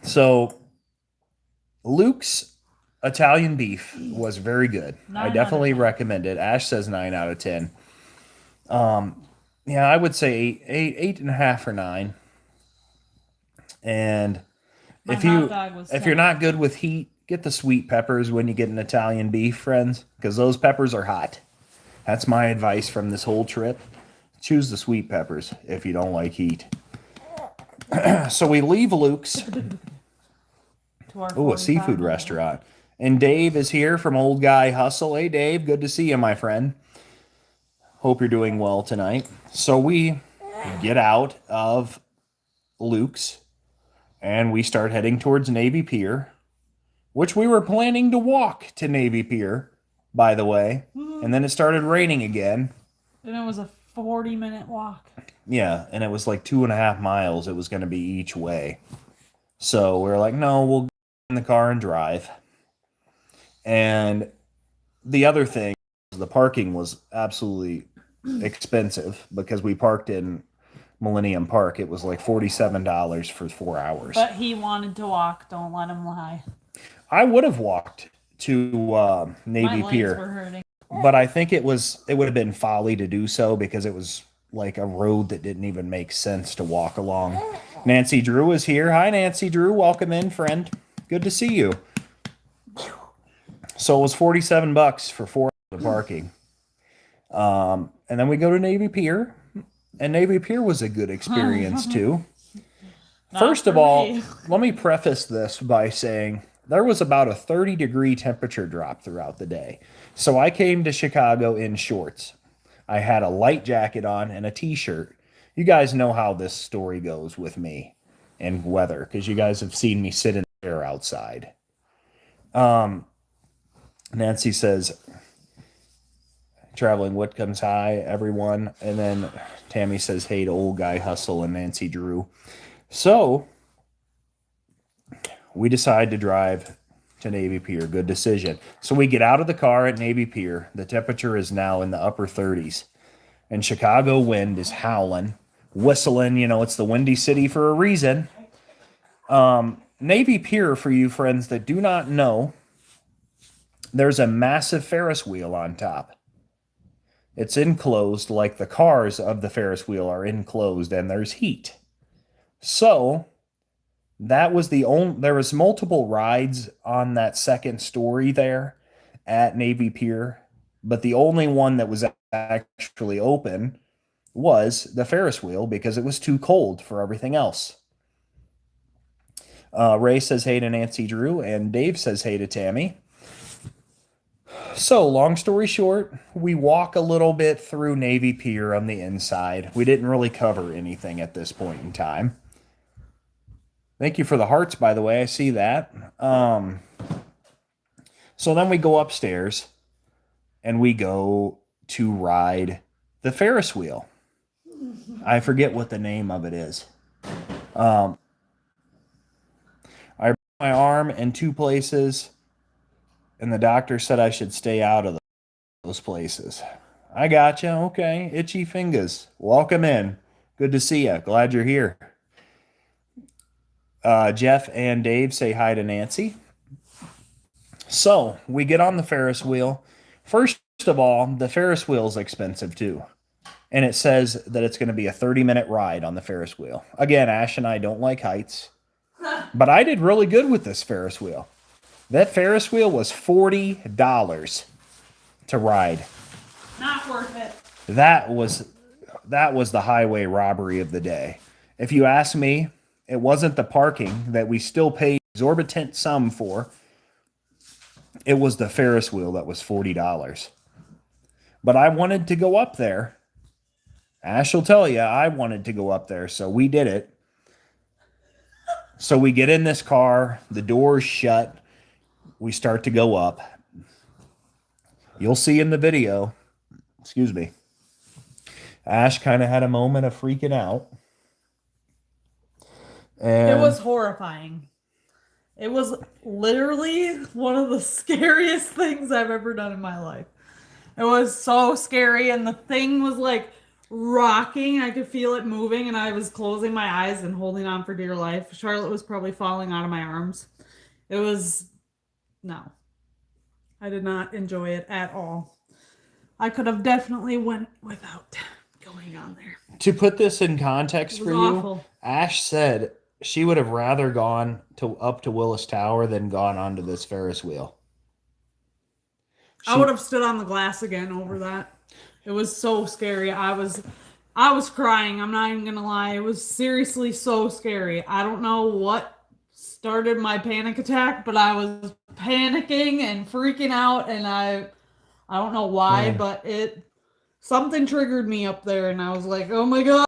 So Luke's Italian beef was very good. I definitely recommend it. Ash says 9 out of 10. Yeah, I would say 8.5 or 9. And if you're not good with heat, get the sweet peppers when you get an Italian beef, friends, because those peppers are hot. That's my advice from this whole trip. Choose the sweet peppers if you don't like heat. So we leave Luke's. Oh, a seafood restaurant. And Dave is here from Old Guy Hustle. Hey, Dave, good to see you, my friend. Hope you're doing well tonight. So we get out of Luke's and we start heading towards Navy Pier, which we were planning to walk to Navy Pier, by the way. And then it started raining again. And it was a 40-minute walk. Yeah, and it was like 2.5 miles. It was going to be each way. So we were like, no, we'll get in the car and drive. And the other thing, the parking was absolutely expensive because we parked in Millennium Park. It was like $47 for 4 hours. But he wanted to walk. Don't let him lie. I would have walked to Navy Pier, were hurting. but I think it would have been folly to do so because it was like a road that didn't even make sense to walk along. Nancy Drew is here. Hi, Nancy Drew. Welcome in, friend. Good to see you. So it was $47 for 4 hours of parking. And then we go to Navy Pier, and Navy Pier was a good experience too. First of all, let me preface this by saying there was about a 30-degree temperature drop throughout the day. So I came to Chicago in shorts. I had a light jacket on and a t-shirt. You guys know how this story goes with me and weather, because you guys have seen me sit in the chair outside. Nancy says, traveling Whitcombs high, everyone. And then Tammy says, hey to old guy hustle and Nancy Drew. So we decide to drive to Navy Pier. Good decision. So we get out of the car at Navy Pier. The temperature is now in the upper 30s. And Chicago wind is howling, whistling. You know, it's the Windy City for a reason. Navy Pier, for you friends that do not know, there's a massive Ferris wheel on top. It's enclosed like the cars of the Ferris wheel are enclosed, and there's heat. So that was the only, there was multiple rides on that second story there at Navy Pier, but the only one that was actually open was the Ferris wheel because it was too cold for everything else. Ray says hey to Nancy Drew, and Dave says hey to Tammy. So, long story short, we walk a little bit through Navy Pier on the inside. We didn't really cover anything at this point in time. Thank you for the hearts, by the way. I see that. So then we go upstairs and we go to ride the Ferris wheel. I forget what the name of it is. I broke my arm in two places, and the doctor said I should stay out of those places. I gotcha. Okay. Itchy fingers. Welcome in. Good to see you. Glad you're here. Jeff and Dave say hi to Nancy. So we get on the Ferris wheel. First of all, the Ferris wheel is expensive too. And it says that it's going to be a 30-minute ride on the Ferris wheel. Again, Ash and I don't like heights, but I did really good with this Ferris wheel. That Ferris wheel was $40 to ride. Not worth it. That was the highway robbery of the day. If you ask me, it wasn't the parking that we still paid exorbitant sum for. It was the Ferris wheel that was $40. But I wanted to go up there. Ash will tell you, I wanted to go up there, so we did it. So we get in this car, the doors shut, we start to go up. You'll see in the video, excuse me, Ash kind of had a moment of freaking out. And It was horrifying. It was literally one of the scariest things I've ever done in my life. It was so scary, and the thing was like rocking. I could feel it moving, and I was closing my eyes and holding on for dear life. Charlotte was probably falling out of my arms. It was, no. I did not enjoy it at all. I could have definitely went without going on there. to put this in context It for was you, awful. Ash said she would have rather gone to up to Willis Tower than gone onto this Ferris wheel. I would have stood on the glass again over that. It was so scary. I was crying. I'm not even gonna lie. It was seriously so scary. I don't know what started my panic attack, but I was panicking and freaking out, and I don't know why, but something triggered me up there, and I was like, oh my god.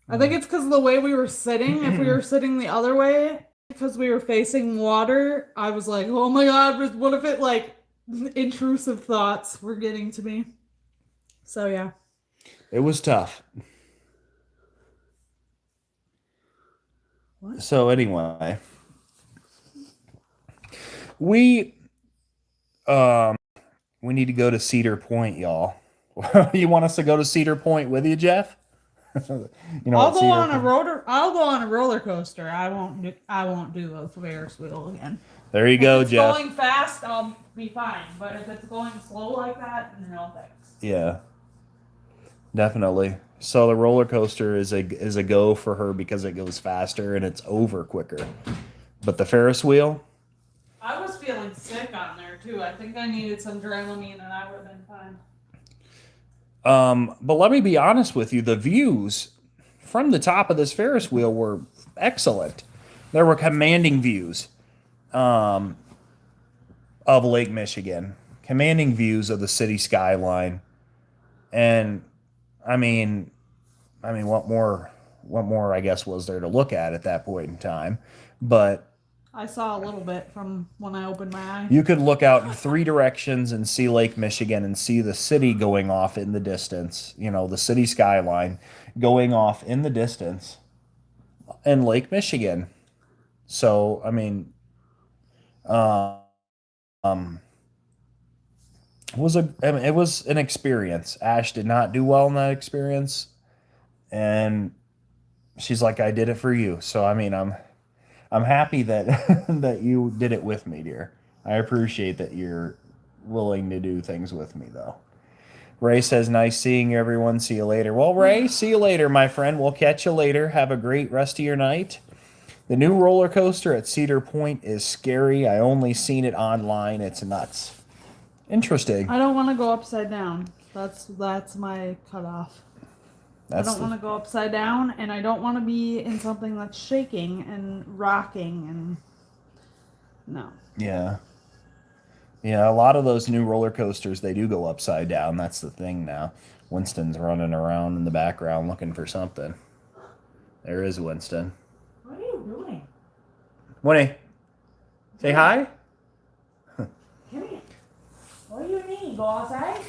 I think it's because of the way we were sitting. If we were sitting the other way, because we were facing water, I was like, oh my god, what if it like intrusive thoughts were getting to me. So yeah. It was tough. What? So anyway, we need to go to Cedar Point, y'all. You want us to go to Cedar Point with you, Jeff? You know, I'll what go Cedar on a roller coaster. I won't do a Ferris wheel again. There you go, If it's Jeff. going fast, I'll be fine. But if it's going slow like that, no thanks. Yeah, definitely. So the roller coaster is a go for her because it goes faster and it's over quicker. But the Ferris wheel, I was feeling sick on there too. I think I needed some Dramamine, and I would have been fine. but let me be honest with you, the views from the top of this Ferris wheel were excellent. There were commanding views of Lake Michigan, commanding views of the city skyline. And I mean, what more I guess was there to look at that point in time? But I saw a little bit from when I opened my eye. You could look out in 3 directions and see Lake Michigan and see the city going off in the distance. You know, the city skyline going off in the distance in Lake Michigan. So, I mean, um, it was an experience. Ash did not do well in that experience, and she's like, "I did it for you." So, I mean, I'm happy that that you did it with me, dear. I appreciate that you're willing to do things with me, though. Ray says, "Nice seeing you, everyone. See you later." Well, Ray, see you later, my friend. We'll catch you later. Have a great rest of your night. The new roller coaster at Cedar Point is scary. I only seen it online. It's nuts. Interesting. I don't want to go upside down. That's my cutoff. I don't want to go upside down, and I don't want to be in something that's shaking and rocking and no. Yeah. Yeah, a lot of those new roller coasters, they do go upside down. That's the thing now. Winston's running around in the background looking for something. There is Winston. What are you doing? Winnie, say hi. Come here. What do you need? Go outside?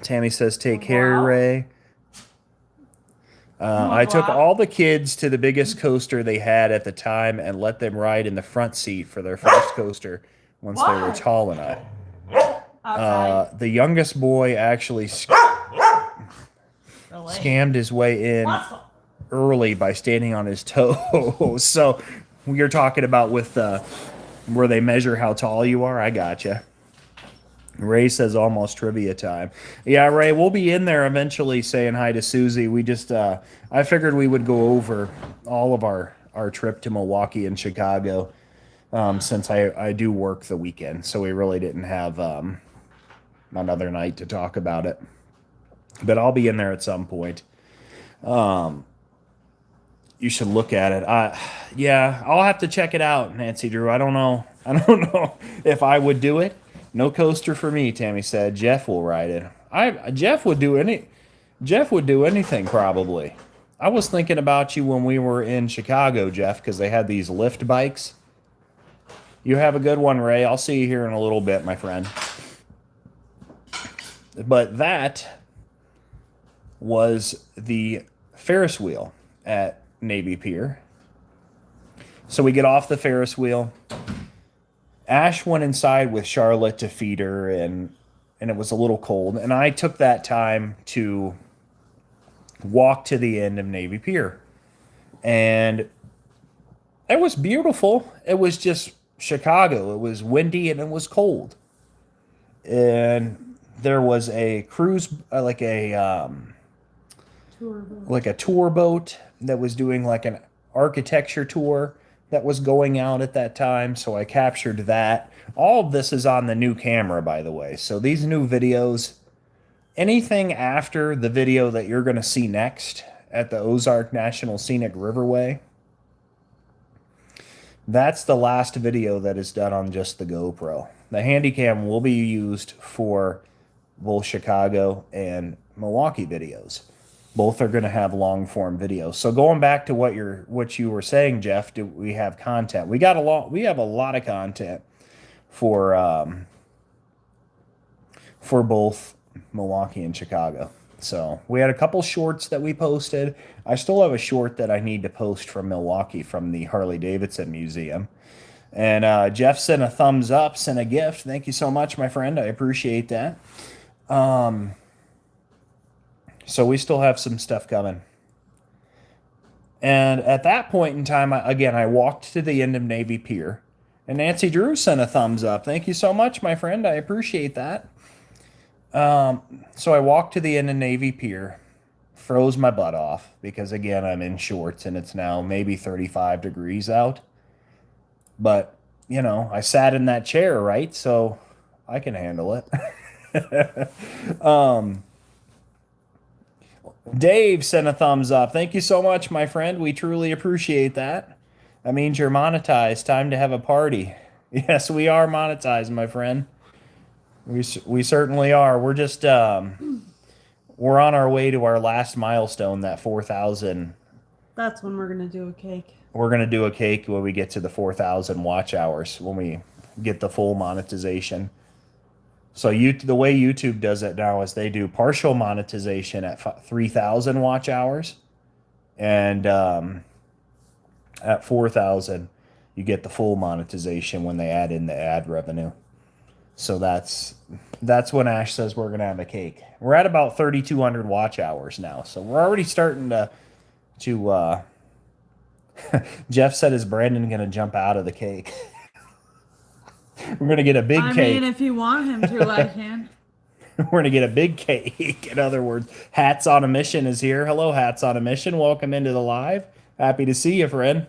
Tammy says, take care, Ray. I took all the kids to the biggest coaster they had at the time and let them ride in the front seat for their first coaster once they were tall enough. The youngest boy actually scammed his way in early by standing on his toes. So you're talking about with where they measure how tall you are? I gotcha. Ray says almost trivia time. Yeah, Ray, we'll be in there eventually saying hi to Susie. We just, I figured we would go over all of our trip to Milwaukee and Chicago since I do work the weekend. So we really didn't have another night to talk about it. But I'll be in there at some point. You should look at it. Yeah, I'll have to check it out, Nancy Drew. I don't know if I would do it. No coaster for me, Tammy said. Jeff will ride it. Jeff would do anything probably. I was thinking about you when we were in Chicago, Jeff, because they had these lift bikes. You have a good one, Ray. I'll see you here in a little bit, my friend. But that was the Ferris wheel at Navy Pier. So we get off the Ferris wheel. Ash went inside with Charlotte to feed her, and it was a little cold. And I took that time to walk to the end of Navy Pier. And it was beautiful. It was just Chicago. It was windy and it was cold. And there was a cruise, like a tour boat that was doing like an architecture tour that was going out at that time, so I captured that. All of this is on the new camera, by the way. So these new videos, anything after the video that you're going to see next at the Ozark National Scenic Riverway, that's the last video that is done on just the GoPro. The Handycam will be used for both Chicago and Milwaukee videos. Both are going to have long form videos. So going back to what you were saying, Jeff, do we have content? We have a lot of content for both Milwaukee and Chicago. So we had a couple shorts that we posted. I still have a short that I need to post from Milwaukee from the Harley Davidson Museum. And Jeff sent a thumbs up, sent a gift. Thank you so much, my friend. I appreciate that. So we still have some stuff coming. And at that point in time, I walked to the end of Navy Pier. And Nancy Drew sent a thumbs up. Thank you so much, my friend. I appreciate that. So I walked to the end of Navy Pier, froze my butt off, because again, I'm in shorts and it's now maybe 35 degrees out. But, I sat in that chair, right? So I can handle it. Dave sent a thumbs up. Thank you so much, my friend. We truly appreciate that. That means you're monetized. Time to have a party. Yes, we are monetized, my friend. We certainly are. We're just we're on our way to our last milestone, that 4,000. That's when we're gonna do a cake. we're going to do a cake when we get to the 4,000 watch hours, when we get the full monetization. So the way YouTube does it now is they do partial monetization at 3,000 watch hours, and at 4,000 you get the full monetization when they add in the ad revenue. So that's when Ash says we're going to have a cake. We're at about 3,200 watch hours now, so we're already starting to Jeff said, is Brandon going to jump out of the cake? We're going to get a big cake. I mean, if you want him to, I can. We're going to get a big cake. In other words, Hats on a Mission is here. Hello, Hats on a Mission. Welcome into the live. Happy to see you, friend.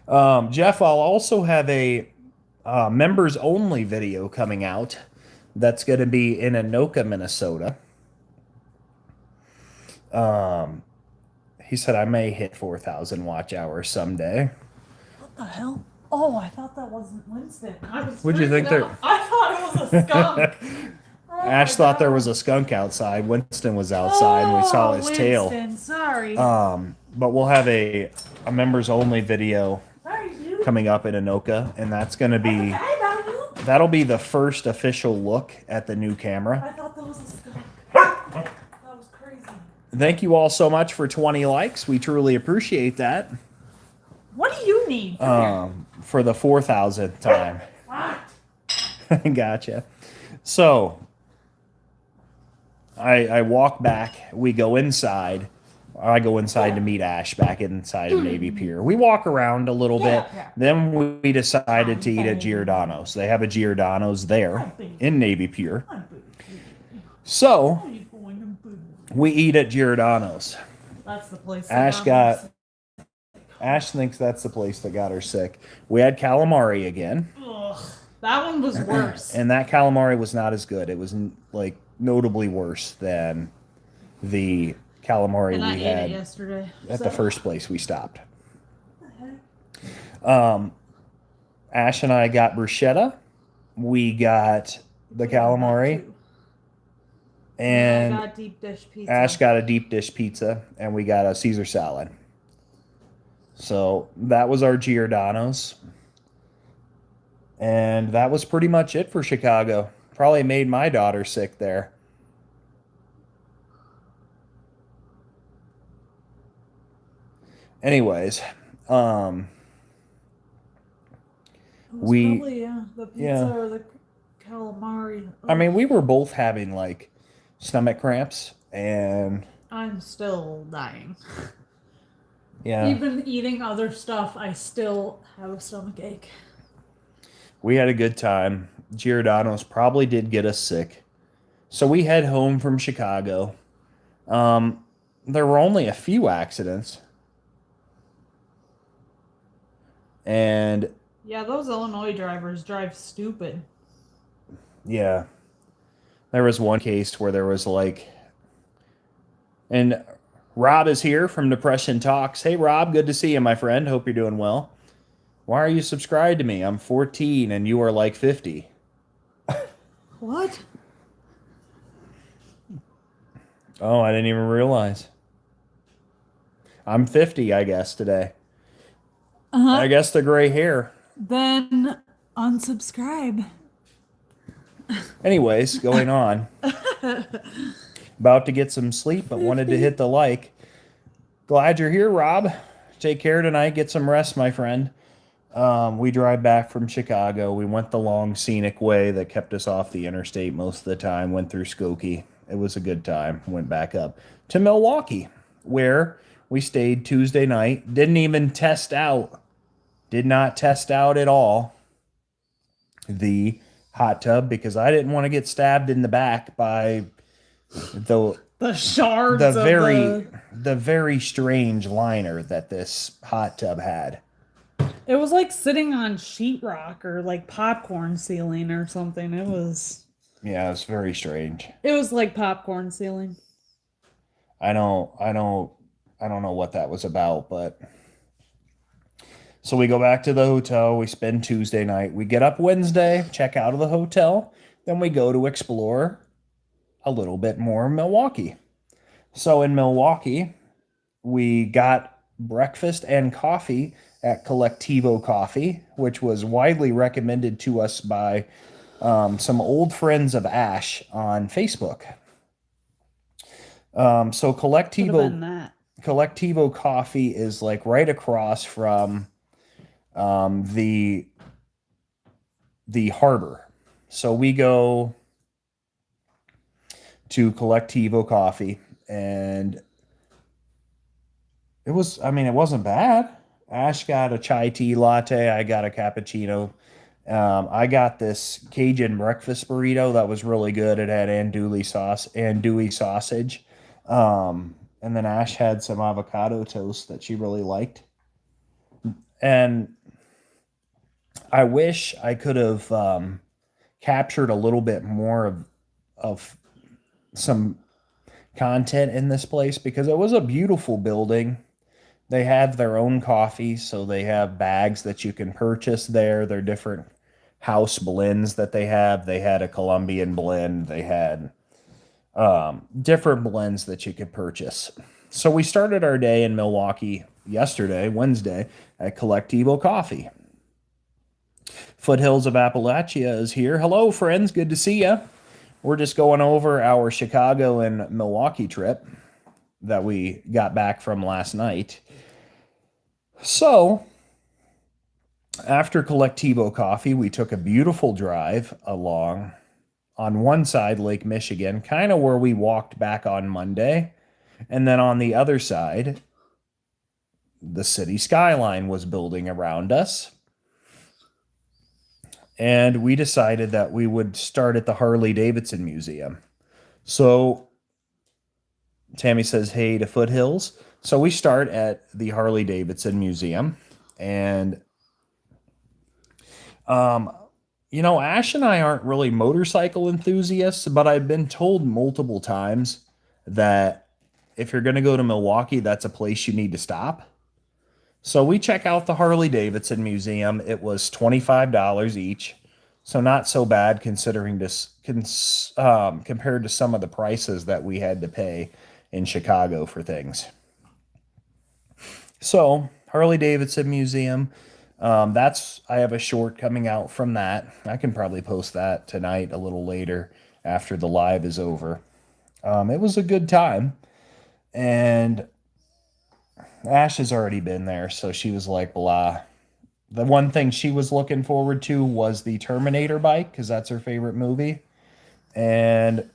Jeff, I'll also have a members only video coming out that's going to be in Anoka, Minnesota. He said I may hit 4,000 watch hours someday. What the hell? Oh, I thought that wasn't Winston. What'd you think there? I thought it was a skunk. Ash thought there was a skunk outside. Winston was outside, and we saw his tail. Sorry. But we'll have a members only video coming up in Anoka, and that's going to be that'll be the first official look at the new camera. I thought that was a skunk. That was crazy. Thank you all so much for 20 likes. We truly appreciate that. What do you need? For the 4,000th time. Gotcha. So I walk back. We go inside. I go inside to meet Ash back inside of Navy Pier. We walk around a little bit. Then we decided to eat at Giordano's. They have a Giordano's there in Navy Pier. So we eat at Giordano's. That's the place. Ash thinks that's the place that got her sick. We had calamari again. Ugh, that one was worse. And that calamari was not as good. It was like notably worse than the calamari we had yesterday at the first place we stopped. Ash and I got bruschetta. We got the calamari. And I got deep dish pizza. Ash got a deep dish pizza, and we got a Caesar salad. So that was our Giordano's. And that was pretty much it for Chicago. Probably made my daughter sick there. Anyways, probably, the pizza or the calamari. I mean, we were both having like stomach cramps, and I'm still dying. Yeah. Even eating other stuff, I still have a stomach ache. We had a good time. Giordano's probably did get us sick. So we head home from Chicago. There were only a few accidents. And yeah, those Illinois drivers drive stupid. Yeah. There was one case where there was like, and Rob is here from Depression Talks. Hey, Rob, good to see you, my friend. Hope you're doing well. Why are you subscribed to me? I'm 14 and you are like 50. What? Oh, I didn't even realize. I'm 50, I guess, today. I guess the gray hair. Then unsubscribe. Anyways, going on. About to get some sleep, but wanted to hit the like. Glad you're here, Rob. Take care tonight. Get some rest, my friend. We drive back from Chicago. We went the long scenic way that kept us off the interstate most of the time. Went through Skokie. It was a good time. Went back up to Milwaukee, where we stayed Tuesday night. Didn't even test out. Did not test out at all the hot tub because I didn't want to get stabbed in the back by the shards the very strange liner that this hot tub had. It was like sitting on sheetrock or like popcorn ceiling or something. It was very strange. It was like popcorn ceiling. I don't know what that was about, but so we go back to the hotel. We spend Tuesday night. We get up Wednesday, check out of the hotel. Then we go to explore a little bit more Milwaukee. So in Milwaukee, we got breakfast and coffee at Collectivo Coffee, which was widely recommended to us by some old friends of Ash on Facebook. So Could have been that. Collectivo Coffee is like right across from the harbor. So we go to Collectivo Coffee, and it wasn't bad. Ash got a chai tea latte. I got a cappuccino. I got this Cajun breakfast burrito that was really good. It had andouille sausage. And then Ash had some avocado toast that she really liked. And I wish I could have captured a little bit more of some content in this place because it was a beautiful building. They have their own coffee, so they have bags that you can purchase there. They're different house blends that they have. They had a Colombian blend. They had different blends that you could purchase. So we started our day in Milwaukee yesterday, Wednesday, at Collectivo Coffee. Foothills of Appalachia is here. Hello, friends. Good to see you. We're just going over our Chicago and Milwaukee trip that we got back from last night. So, after Collectivo Coffee, we took a beautiful drive along on one side, Lake Michigan, kind of where we walked back on Monday. And then on the other side, the city skyline was building around us. And we decided that we would start at the Harley Davidson Museum. So Tammy says, hey to Foothills. So we start at the Harley Davidson Museum. And, Ash and I aren't really motorcycle enthusiasts, but I've been told multiple times that if you're going to go to Milwaukee, that's a place you need to stop. So we check out the Harley Davidson Museum. It was $25 each, so not so bad considering this compared to some of the prices that we had to pay in Chicago for things. So Harley Davidson Museum. I have a short coming out from that. I can probably post that tonight a little later after the live is over. It was a good time, and Ash has already been there, so she was like, blah. The one thing she was looking forward to was the Terminator bike, because that's her favorite movie. And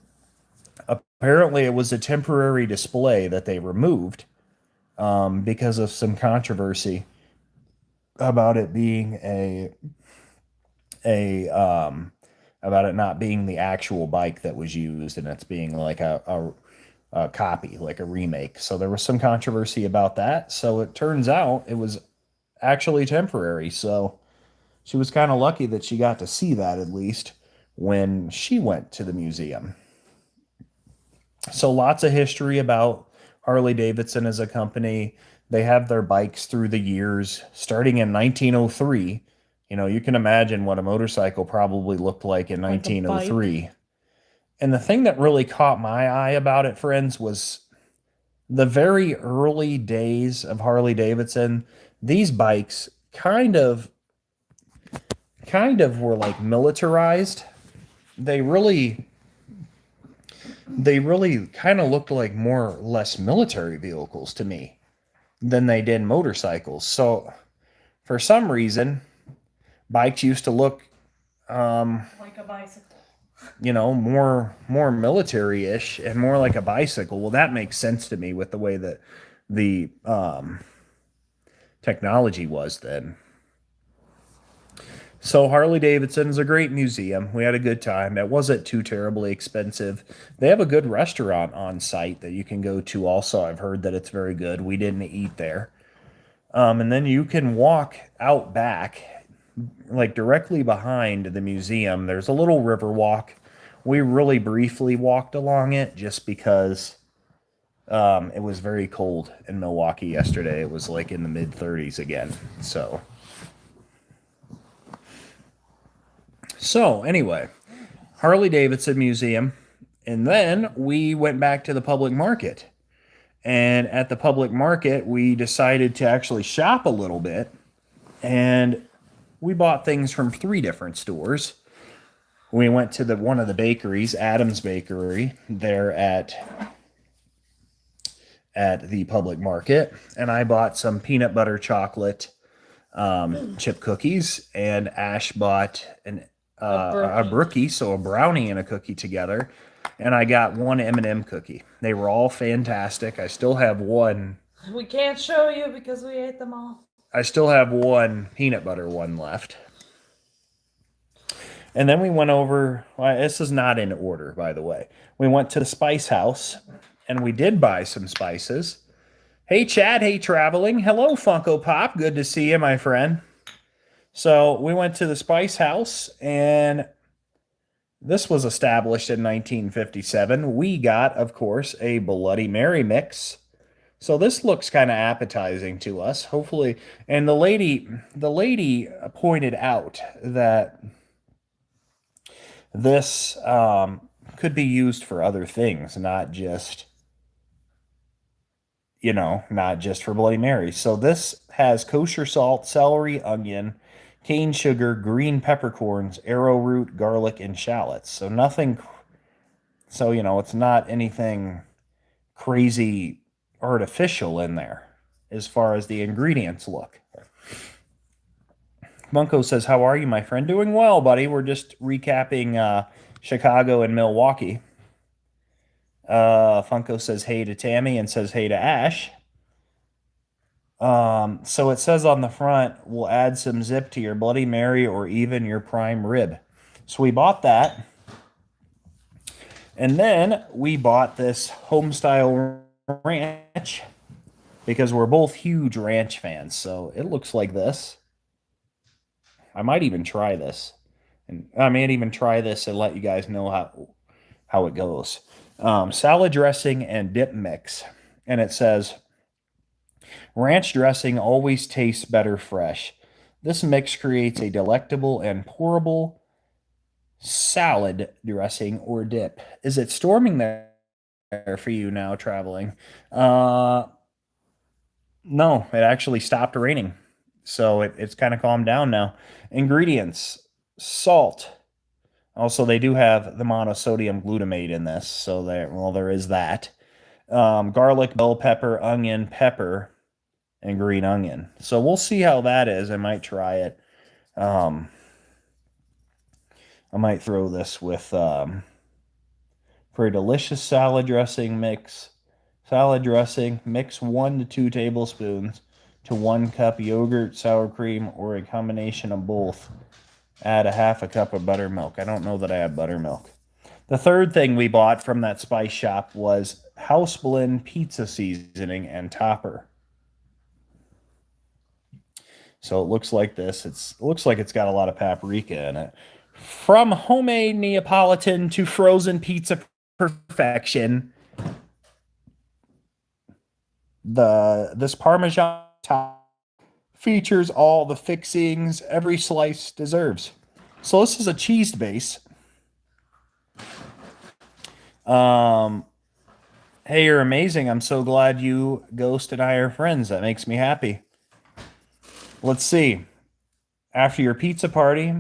apparently it was a temporary display that they removed because of some controversy about it being about it not being the actual bike that was used, and it's being like a copy, like a remake. So there was some controversy about that. So it turns out it was actually temporary. So she was kind of lucky that she got to see that at least when she went to the museum. So lots of history about Harley Davidson as a company. They have their bikes through the years, starting in 1903. You can imagine what a motorcycle probably looked like in Like a 1903. bike. And the thing that really caught my eye about it, friends, was the very early days of Harley Davidson. These bikes kind of were like militarized. They really kind of looked like more or less military vehicles to me than they did motorcycles. So for some reason, bikes used to look Like a bicycle. more military-ish and more like a bicycle. Well, that makes sense to me with the way that the technology was then. So Harley Davidson is a great museum. We had a good time. It wasn't too terribly expensive. They have a good restaurant on site that you can go to also. I've heard that it's very good. We didn't eat there. And then you can walk out back, like directly behind the museum. There's a little river walk. We really briefly walked along it just because it was very cold in Milwaukee yesterday. It was like in the mid 30s again. So anyway, Harley Davidson Museum. And then we went back to the public market. And at the public market, we decided to actually shop a little bit. And we bought things from 3 different stores. We went to one of the bakeries, Adam's Bakery, there at the public market, and I bought some peanut butter chocolate chip cookies, and Ash bought a brookie, so a brownie and a cookie together, and I got one M&M cookie. They were all fantastic. I still have one. We can't show you because we ate them all. I still have one peanut butter one left. And then we went over, well, this is not in order, by the way. We went to the Spice House, and we did buy some spices. Hey, Chad. Hey, Traveling. Hello, Funko Pop. Good to see you, my friend. So we went to the Spice House, and this was established in 1957. We got, of course, a Bloody Mary mix. So this looks kind of appetizing to us, hopefully. And the lady pointed out that this could be used for other things, not just for Bloody Mary. So this has kosher salt, celery, onion, cane sugar, green peppercorns, arrowroot, garlic, and shallots. So nothing. So it's not anything crazy artificial in there as far as the ingredients look. Bunko says, "How are you, my friend?" Doing well, buddy. We're just recapping Chicago and Milwaukee. Funko says hey to Tammy and says hey to Ash. So it says on the front, we'll add some zip to your Bloody Mary or even your prime rib. So we bought that. And then we bought this homestyle ranch because we're both huge ranch fans. So it looks like this. I might even try this. And I may even try this and let you guys know how it goes. Salad dressing and dip mix. And it says, ranch dressing always tastes better fresh. This mix creates a delectable and pourable salad dressing or dip. Is it storming there for you now, Traveling? No, it actually stopped raining. So it's kind of calmed down now. Ingredients: salt. Also, they do have the monosodium glutamate in this, so there is that. Garlic, bell pepper, onion, pepper, and green onion. So we'll see how that is. I might try it. I might throw this with for a delicious salad dressing mix. Salad dressing, mix 1 to 2 tablespoons to 1 cup yogurt, sour cream, or a combination of both. Add a half a cup of buttermilk. I don't know that I have buttermilk. The third thing we bought from that spice shop was house blend pizza seasoning and topper. So it looks like this. It looks like it's got a lot of paprika in it. From homemade Neapolitan to frozen pizza perfection, this Parmesan top features all the fixings every slice deserves. So this is a cheese base. Hey, you're amazing. I'm so glad you, Ghost, and I are friends. That makes me happy. Let's see. After your pizza party,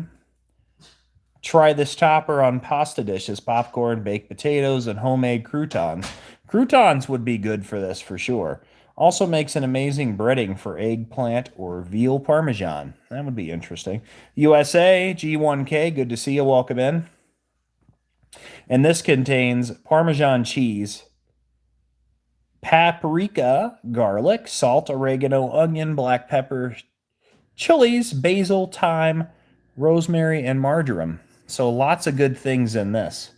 try this topper on pasta dishes, popcorn, baked potatoes, and homemade croutons. Croutons would be good for this for sure. Also makes an amazing breading for eggplant or veal parmesan. That would be interesting. USA, G1K, good to see you. Welcome in. And this contains Parmesan cheese, paprika, garlic, salt, oregano, onion, black pepper, chilies, basil, thyme, rosemary, and marjoram. So lots of good things in this.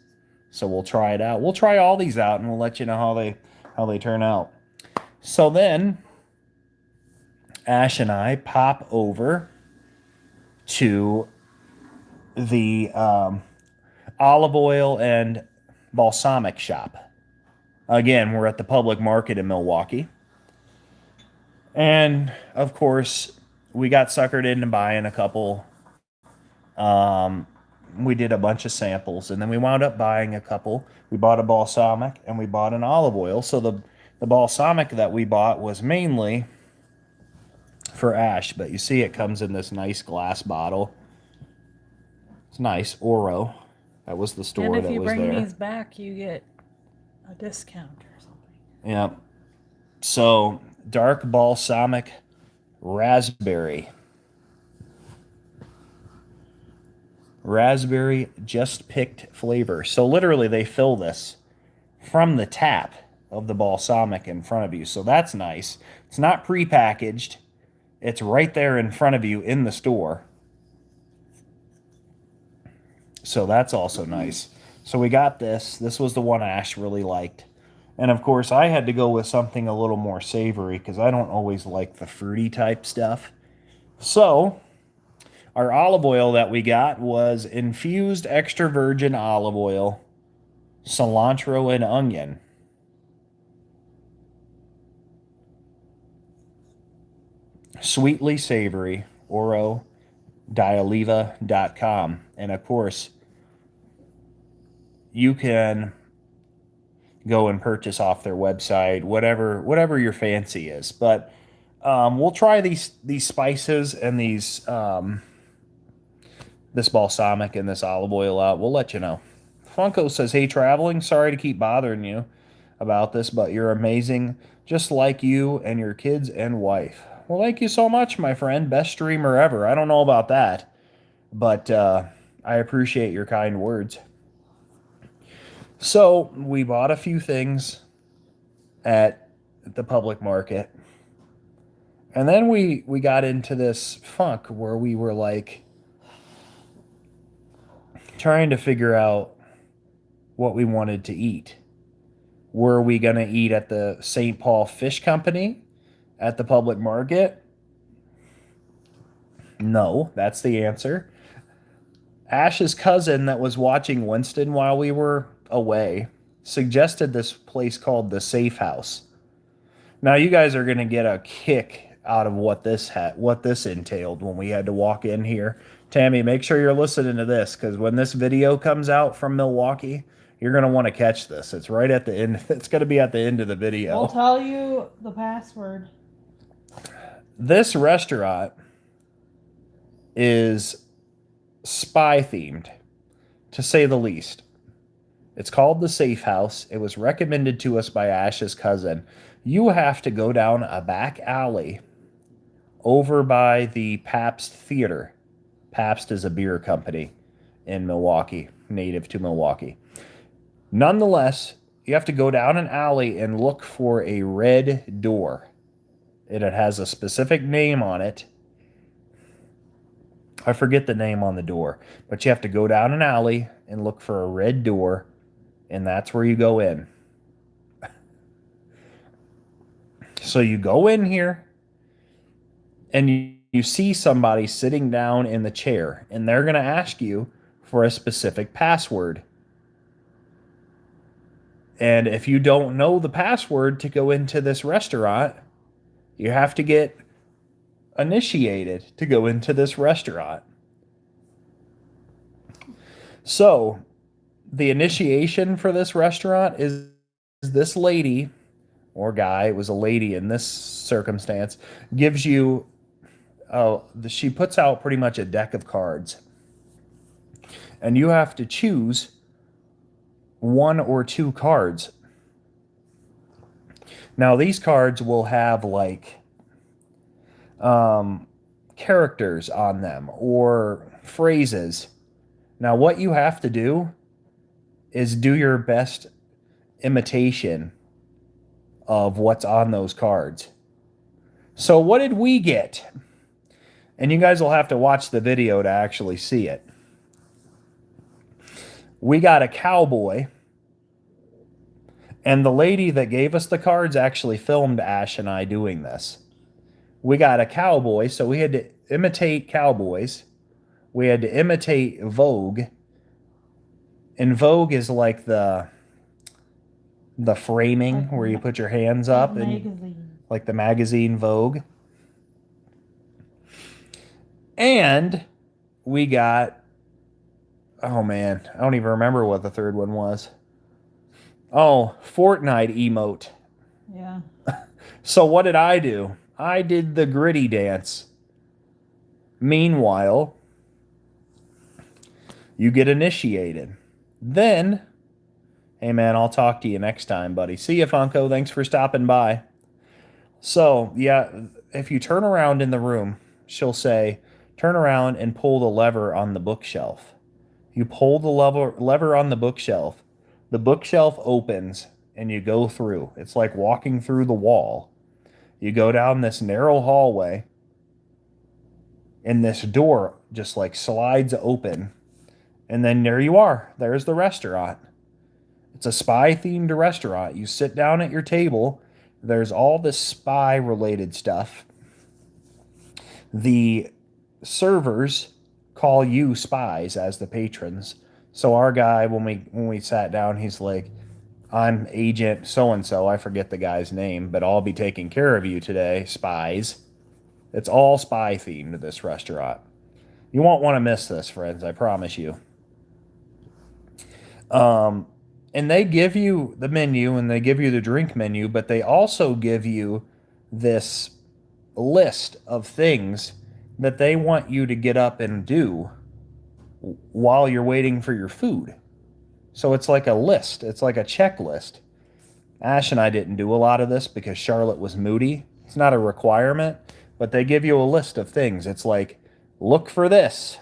So we'll try it out. We'll try all these out and we'll let you know how they turn out. So then Ash and I pop over to the olive oil and balsamic shop. Again, we're at the public market in Milwaukee. And of course, we got suckered into buying a couple. We did a bunch of samples, and then we wound up buying a couple. We bought a balsamic and we bought an olive oil. So The balsamic that we bought was mainly for Ash, but you see it comes in this nice glass bottle. It's nice. Oro. That was the And store if that you was bring there. these back, you get a discount or something. Yeah. So, dark balsamic raspberry. Raspberry just picked flavor. So, literally, they fill this from the tap of the balsamic in front of you. So, that's nice. It's not prepackaged, it's right there in front of you in the store. So, that's also nice. So, we got this. This was the one Ash really liked. And of course, I had to go with something a little more savory because I don't always like the fruity type stuff. So, our olive oil that we got was infused extra virgin olive oil, cilantro, and onion. Sweetly savory, orodioliva.com. And of course, you can go and purchase off their website, whatever your fancy is. But we'll try these spices and this balsamic and this olive oil out. We'll let you know. Funko says, "Hey, traveling. Sorry to keep bothering you about this, but you're amazing, just like you and your kids and wife." Well, thank you so much, my friend. Best streamer ever. I don't know about that, but I appreciate your kind words. So we bought a few things at the public market. And then we got into this funk where we were like trying to figure out what we wanted to eat. Were we going to eat at the St. Paul Fish Company at the public market? No, that's the answer. Ash's cousin that was watching Winston while we were away suggested this place called the Safe House. Now you guys are going to get a kick out of what this entailed when we had to walk in here. Tammy, make sure you're listening to this because when this video comes out from Milwaukee, you're going to want to catch this. It's right at the end. It's going to be at the end of the video. We'll tell you the password. This restaurant is spy themed, to say the least. It's called the Safe House. It was recommended to us by Ash's cousin. You have to go down a back alley over by the Pabst Theater. Pabst is a beer company in Milwaukee, native to Milwaukee. Nonetheless, you have to go down an alley and look for a red door. And it has a specific name on it. I forget the name on the door, but you have to go down an alley and look for a red door, and that's where you go in. So you go in here, and you see somebody sitting down in the chair, and they're going to ask you for a specific password. And if you don't know the password to go into this restaurant, you have to get initiated to go into this restaurant. So, the initiation for this restaurant is this lady or guy, it was a lady in this circumstance, gives you, she puts out pretty much a deck of cards. And you have to choose one or two cards. Now, these cards will have like characters on them or phrases. Now, what you have to do is do your best imitation of what's on those cards. So, what did we get? And you guys will have to watch the video to actually see it. We got a cowboy. And the lady that gave us the cards actually filmed Ash and I doing this. We got a cowboy, so we had to imitate cowboys. We had to imitate Vogue. And Vogue is like the framing like where you put your hands up and like the magazine Vogue. And we got, oh man, I don't even remember what the third one was. Oh, Fortnite emote. Yeah. So what did I do? I did the gritty dance. Meanwhile, you get initiated. Then, hey man, I'll talk to you next time, buddy. See you, Funko. Thanks for stopping by. So, yeah, if you turn around in the room, she'll say, turn around and pull the lever on the bookshelf. You pull the lever on the bookshelf opens, and you go through. It's like walking through the wall. You go down this narrow hallway, and this door just like slides open, and then there you are. There's the restaurant. It's a spy themed restaurant. You sit down at your table, there's all this spy related stuff. The servers call you spies as the patrons. So our guy, when we sat down, he's like, I'm agent so and so. I forget the guy's name, but I'll be taking care of you today, spies. It's all spy themed, this restaurant. You won't want to miss this, friends, I promise you. And they give you the menu and they give you the drink menu, but they also give you this list of things that they want you to get up and do while you're waiting for your food. So it's like a list, it's like a checklist. Ash and I didn't do a lot of this because Charlotte was moody. It's not a requirement, but they give you a list of things. It's like, look for this.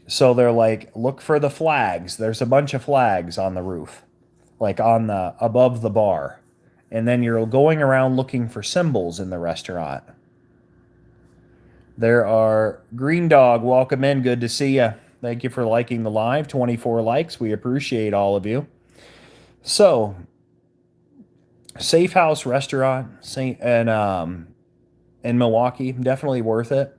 So they're like, look for the flags. There's a bunch of flags on the roof, like on the above the bar. And then you're going around looking for symbols in the restaurant. There are Green Dog, welcome in. Good to see you. Thank you for liking the live. 24 likes. We appreciate all of you. So, Safe House Restaurant in Milwaukee, definitely worth it.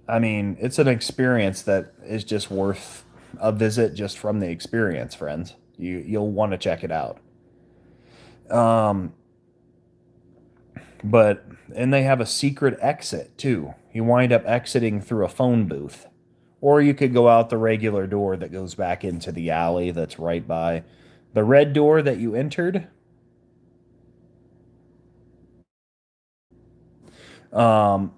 I mean, it's an experience that is just worth a visit just from the experience, friends. You'll want to check it out. But and they have a secret exit too. You wind up exiting through a phone booth. Or you could go out the regular door that goes back into the alley that's right by the red door that you entered. Um,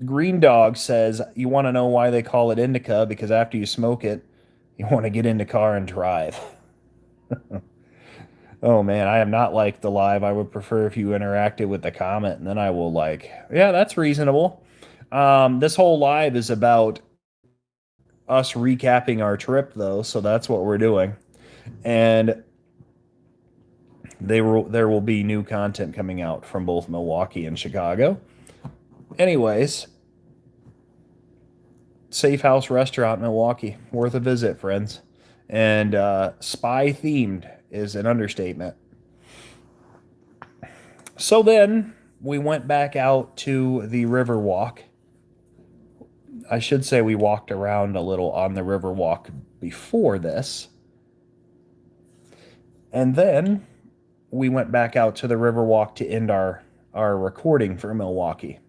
Green Dog says you want to know why they call it indica because after you smoke it, you want to get in the car and drive. Oh man, I am not like the live. I would prefer if you interacted with the comment, and then I will like, yeah, that's reasonable. This whole live is about us recapping our trip, though, so that's what we're doing. And there will be new content coming out from both Milwaukee and Chicago. Anyways, Safe House Restaurant, Milwaukee, worth a visit, friends. And spy themed is an understatement. So then we went back out to the Riverwalk. I should say we walked around a little on the Riverwalk before this. And then we went back out to the Riverwalk to end our recording for Milwaukee.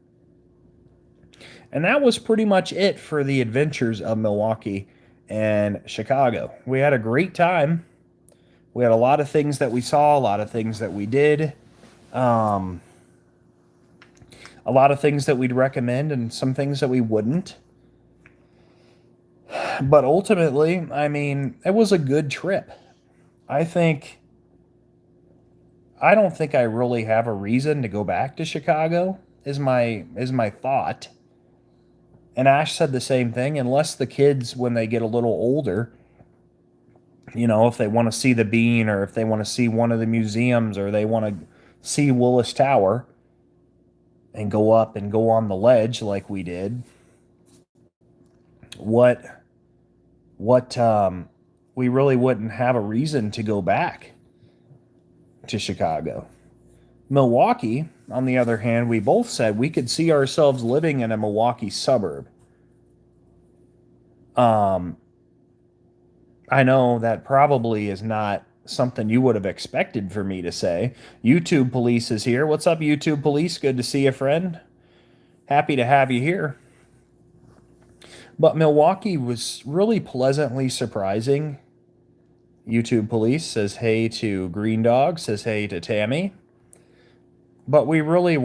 And that was pretty much it for the adventures of Milwaukee and Chicago. We had a great time. We had a lot of things that we saw, a lot of things that we did, a lot of things that we'd recommend, and some things that we wouldn't. But ultimately, I mean, it was a good trip. I don't think I really have a reason to go back to Chicago. Is my thought. And Ash said the same thing, unless the kids, when they get a little older, if they want to see the Bean or if they want to see one of the museums or they want to see Willis Tower and go up and go on the ledge like we did, what we really wouldn't have a reason to go back to Chicago. Milwaukee, on the other hand, we both said we could see ourselves living in a Milwaukee suburb. I know that probably is not something you would have expected for me to say. YouTube Police is here. What's up, YouTube Police? Good to see you, friend. Happy to have you here. But Milwaukee was really pleasantly surprising. YouTube Police says hey to Green Dog, says hey to Tammy. But we're really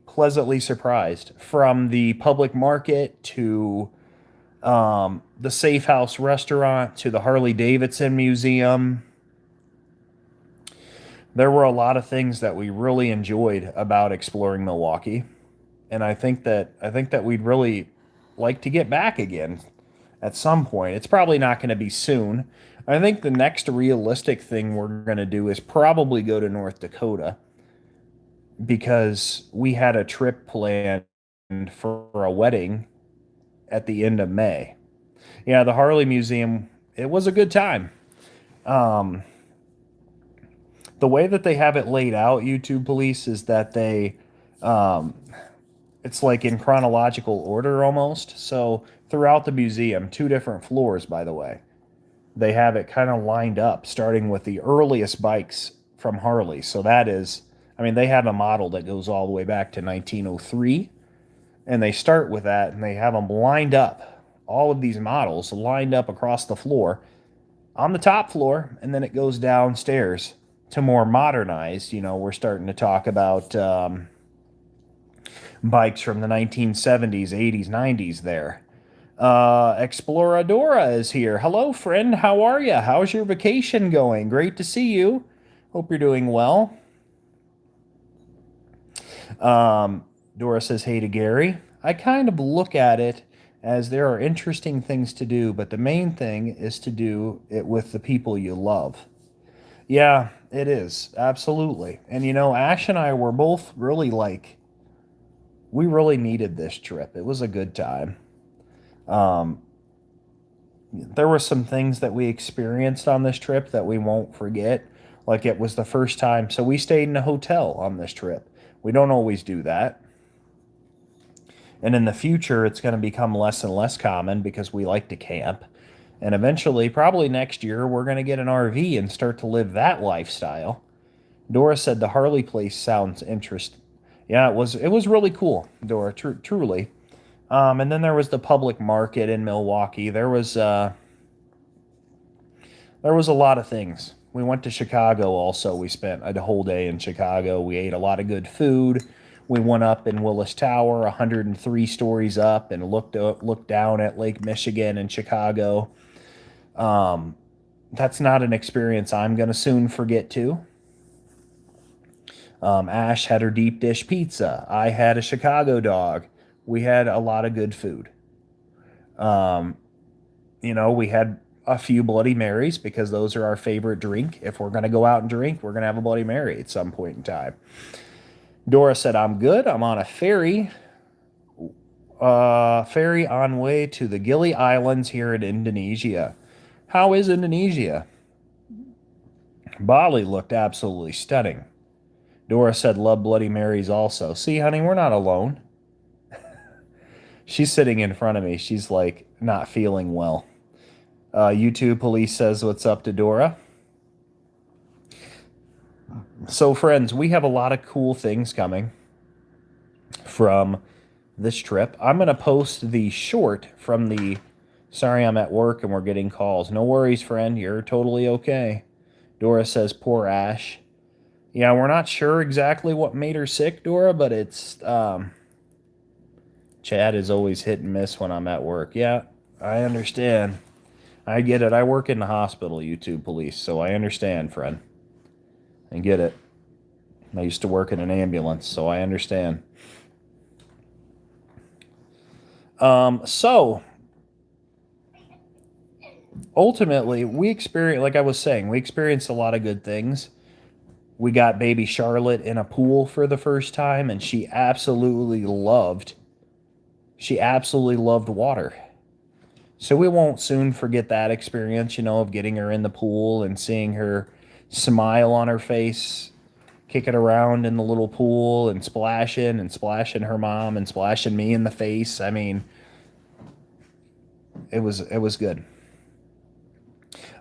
pleasantly surprised, from the public market to the Safe House restaurant to the Harley Davidson Museum. There were a lot of things that we really enjoyed about exploring Milwaukee, and I think that we'd really like to get back again at some point. It's probably not going to be soon. I think the next realistic thing we're going to do is probably go to North Dakota, because we had a trip planned for a wedding at the end of May. Yeah, the Harley Museum, it was a good time. Um, the way that they have it laid out, YouTube Police, is that um, it's like in chronological order almost. So throughout the museum, two different floors, by the way, they have it kind of lined up, starting with the earliest bikes from Harley. So that is, I mean, they have a model that goes all the way back to 1903, and they start with that, and they have them lined up, all of these models lined up across the floor on the top floor, and then it goes downstairs to more modernized. We're starting to talk about bikes from the 1970s, 80s, 90s there. Exploradora is here. Hello, friend. How are you? How's your vacation going? Great to see you. Hope you're doing well. Dora says, hey to Gary. I kind of look at it as there are interesting things to do, but the main thing is to do it with the people you love. Yeah, it is. Absolutely. And Ash and I were both really we really needed this trip. It was a good time. Um, there were some things that we experienced on this trip that we won't forget. Like, it was the first time. So we stayed in a hotel on this trip. We don't always do that. And in the future, it's going to become less and less common because we like to camp. And eventually, probably next year, we're going to get an RV and start to live that lifestyle. Dora said the Harley place sounds interesting. Yeah, it was really cool, Dora, truly. And then there was the public market in Milwaukee. There was a lot of things. We went to Chicago also. We spent a whole day in Chicago. We ate a lot of good food. We went up in Willis Tower, 103 stories up, and looked down at Lake Michigan in Chicago. Um, that's not an experience I'm going to soon forget too. Ash had her deep dish pizza. I had a Chicago dog. We had a lot of good food. Um, we had a few Bloody Marys because those are our favorite drink. If we're going to go out and drink, we're going to have a Bloody Mary at some point in time. Dora said, I'm good. I'm on a ferry on way to the Gili Islands here in Indonesia. How is Indonesia? Bali looked absolutely stunning. Dora said, love Bloody Marys also. See, honey, we're not alone. She's sitting in front of me. She's like not feeling well. YouTube Police says, what's up to Dora? So, friends, we have a lot of cool things coming from this trip. I'm going to post the short from the sorry I'm at work and we're getting calls. No worries, friend. You're totally okay. Dora says, poor Ash. Yeah, we're not sure exactly what made her sick, Dora, but it's Chad is always hit and miss when I'm at work. Yeah, I understand. I get it. I work in the hospital, YouTube Police, so I understand, friend. I get it. I used to work in an ambulance, so I understand. So ultimately, like I was saying, we experienced a lot of good things. We got baby Charlotte in a pool for the first time, and she absolutely loved water. So we won't soon forget that experience, of getting her in the pool and seeing her smile on her face, kicking around in the little pool and splashing her mom and splashing me in the face. I mean, it was good.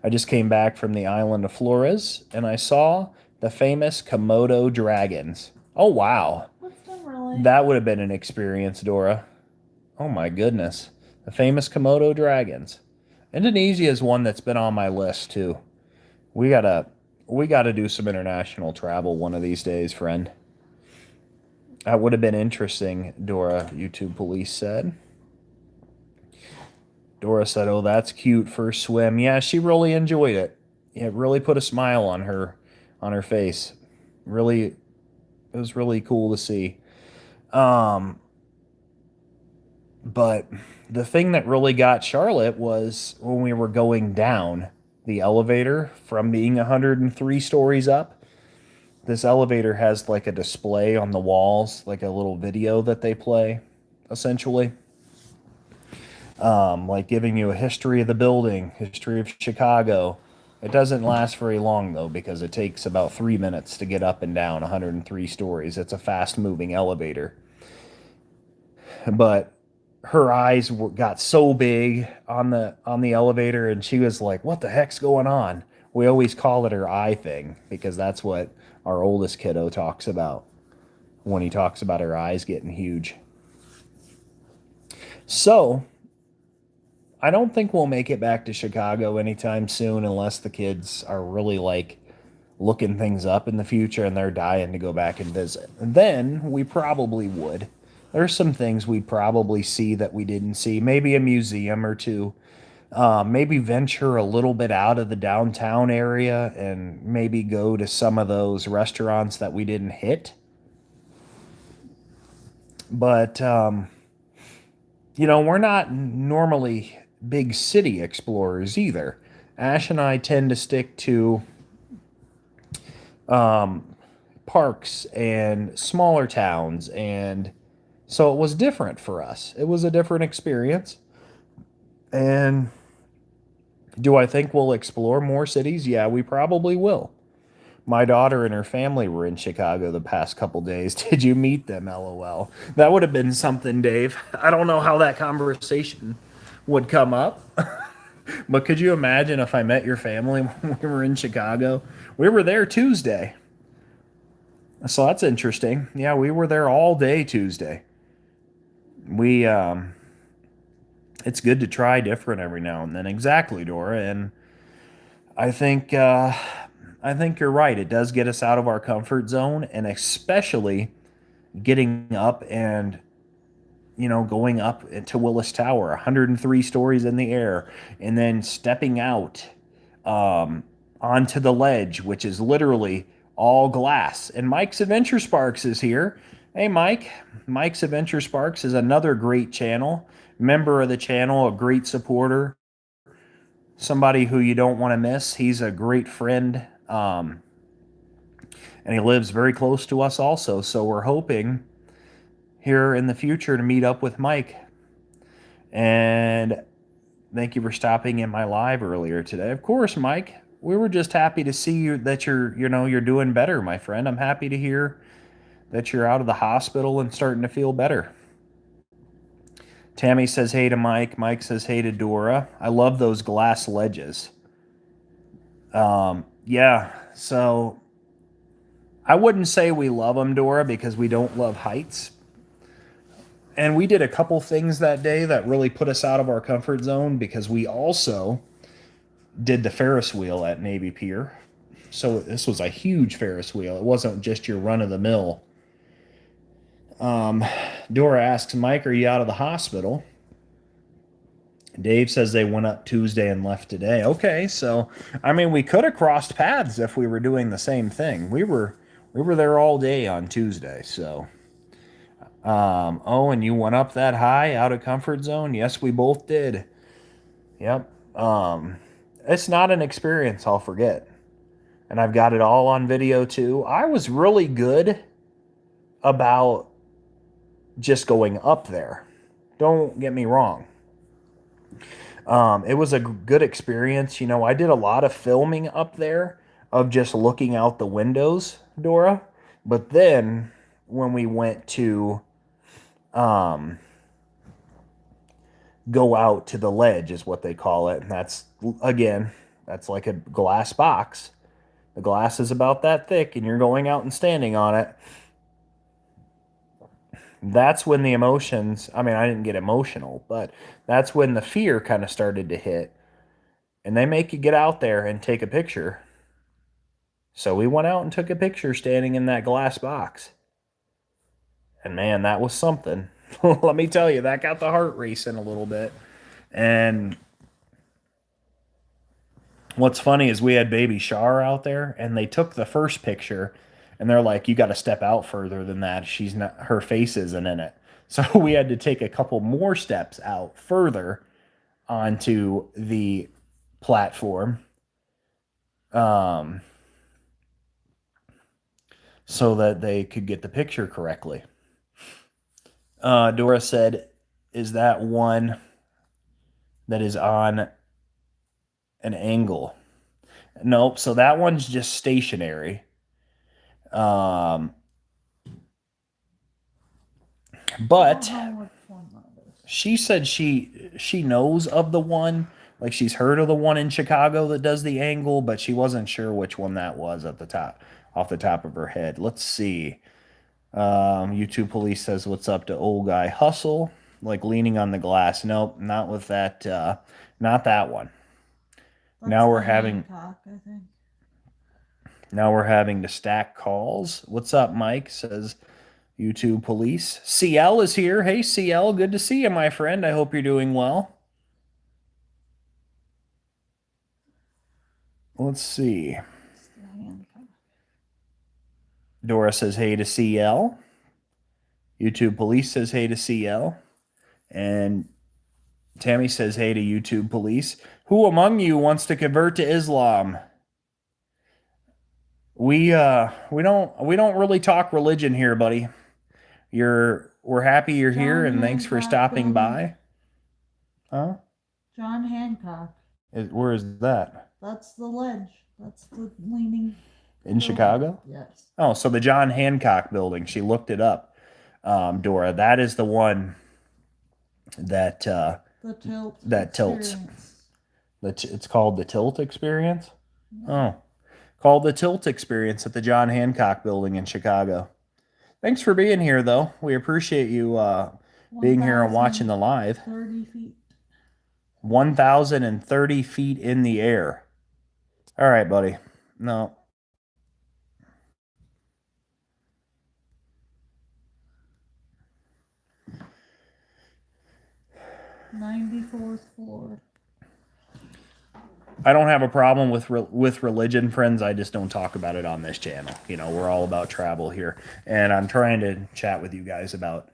I just came back from the island of Flores and I saw the famous Komodo dragons. Oh wow. What's done really? That would have been an experience, Dora. Oh my goodness. The famous Komodo dragons. Indonesia is one that's been on my list too. We gotta we gotta do some international travel one of these days, friend. That would have been interesting, Dora, YouTube police said. Dora said, "Oh, that's cute. First swim." Yeah, she really enjoyed it. It really put a smile on her face. Really, it was really cool to see. Um, but the thing that really got Charlotte was when we were going down the elevator from being 103 stories up. This elevator has like a display on the walls, like a little video that they play, essentially. Like giving you a history of the building, history of Chicago. It doesn't last very long though because it takes about 3 minutes to get up and down 103 stories. It's a fast moving elevator. But her eyes got so big on the elevator, and she was like, "What the heck's going on?" We always call it her eye thing because that's what our oldest kiddo talks about when he talks about her eyes getting huge. So I don't think we'll make it back to Chicago anytime soon unless the kids are really like looking things up in the future and they're dying to go back and visit. And then we probably would. There's some things we'd probably see that we didn't see. Maybe a museum or two. Maybe venture a little bit out of the downtown area and maybe go to some of those restaurants that we didn't hit. But, we're not normally big city explorers either. Ash and I tend to stick to parks and smaller towns, and so it was different for us. It was a different experience. And do I think we'll explore more cities? Yeah, we probably will. My daughter and her family were in Chicago the past couple days. Did you meet them? LOL. That would have been something, Dave. I don't know how that conversation would come up. But could you imagine if I met your family when we were in Chicago? We were there Tuesday. So that's interesting. Yeah, we were there all day Tuesday. We it's good to try different every now and then. Exactly, Dora. And I think I think you're right. It does get us out of our comfort zone, and especially getting up and going up to Willis Tower, 103 stories in the air, and then stepping out onto the ledge, which is literally all glass. And Mike's Adventure Sparks is here. Hey, Mike. Mike's Adventure Sparks is another great channel, member of the channel, a great supporter, somebody who you don't want to miss. He's a great friend, and he lives very close to us also. So we're hoping here in the future to meet up with Mike. And thank you for stopping in my live earlier today. Of course, Mike, we were just happy to see you that you're doing better, my friend. I'm happy to hear that you're out of the hospital and starting to feel better. Tammy says hey to Mike. Mike says hey to Dora. I love those glass ledges. Yeah, so I wouldn't say we love them, Dora, because we don't love heights. And we did a couple things that day that really put us out of our comfort zone because we also did the Ferris wheel at Navy Pier. So this was a huge Ferris wheel. It wasn't just your run of the mill. Dora asks, Mike, are you out of the hospital? Dave says they went up Tuesday and left today. Okay, so I mean we could have crossed paths if we were doing the same thing. We were there all day on Tuesday, so oh, and you went up that high out of comfort zone? Yes, we both did. Yep. It's not an experience I'll forget. And I've got it all on video too. I was really good about just going up there. Don't get me wrong. It was a good experience. I did a lot of filming up there of just looking out the windows, Dora. But then when we went to go out to the ledge is what they call it. And that's like a glass box. The glass is about that thick and you're going out and standing on it. that's when the emotions, I mean, I didn't get emotional, but that's when the fear kind of started to hit. And they make you get out there and take a picture. So we went out and took a picture standing in that glass box. And man, that was something. Let me tell you, that got the heart racing a little bit. And what's funny is we had baby Shar out there and they took the first picture and they're like, you got to step out further than that. She's not, her face isn't in it. So we had to take a couple more steps out further onto the platform. Um, so that they could get the picture correctly. Dora said, is that one that is on an angle? Nope. So that one's just stationary. Um, but she said she knows of the one, like she's heard of the one in Chicago that does the angle, but she wasn't sure which one that was at the top, off the top of her head. Let's see. YouTube police says, "What's up to old guy hustle?" Like leaning on the glass. Nope, not with that. Not that one. That's now we're having. Hancock, I think. Now we're having to stack calls. What's up, Mike? Says YouTube police. CL is here. Hey, CL, good to see you, my friend. I hope you're doing well. Let's see. Dora says hey to CL. YouTube police says hey to CL. And Tammy says hey to YouTube police. Who among you wants to convert to Islam? We don't really talk religion here, buddy. We're happy you're here and thanks for stopping by. Huh? John Hancock. Where is that? That's the ledge. That's the leaning. In Chicago? Yes. Oh, so the John Hancock building. She looked it up, Dora. That is the one that the tilt that tilts. It's called the Tilt Experience. No. Oh, called the Tilt Experience at the John Hancock building in Chicago. Thanks for being here, though. We appreciate you being here and watching the live. 30 feet. 1,030 feet in the air. All right, buddy. No. '94th floor. I don't have a problem with religion, friends. I just don't talk about it on this channel. You know, we're all about travel here, and I'm trying to chat with you guys about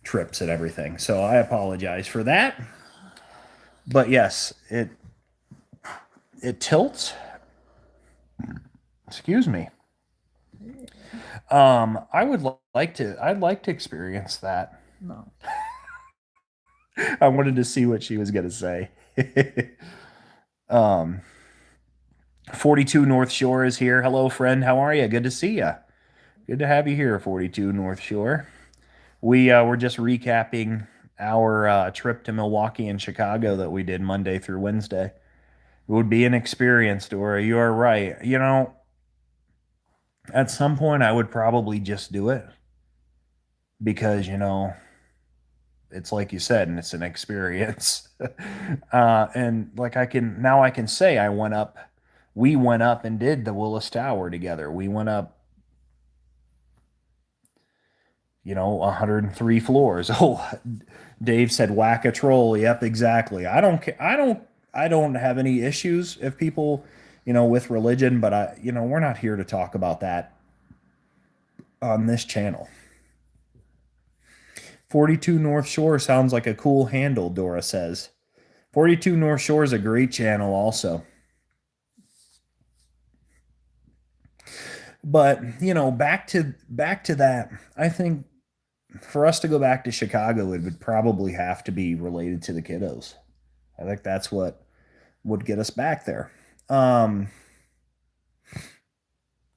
trips and everything. So I apologize for that. But yes, it tilts. Excuse me. I'd like to experience that. No. I wanted to see what she was gonna say. 42 North Shore is here. Hello, friend. How are you? Good to see you. Good to have you here, 42 North Shore. We're just recapping our trip to Milwaukee and Chicago that we did Monday through Wednesday. It would be an experience, Dora. You are right. You know, at some point I would probably just do it because, you know, it's like you said, and it's an experience. And like I can say we went up and did the Willis Tower together. We went up, you know, 103 floors. Oh, Dave said whack a troll. Yep, exactly. I don't have any issues if people, you know, with religion, but we're not here to talk about that on this channel. 42 North Shore sounds like a cool handle, Dora says. 42 North Shore is a great channel also. But, you know, back to that, I think for us to go back to Chicago, it would probably have to be related to the kiddos. I think that's what would get us back there.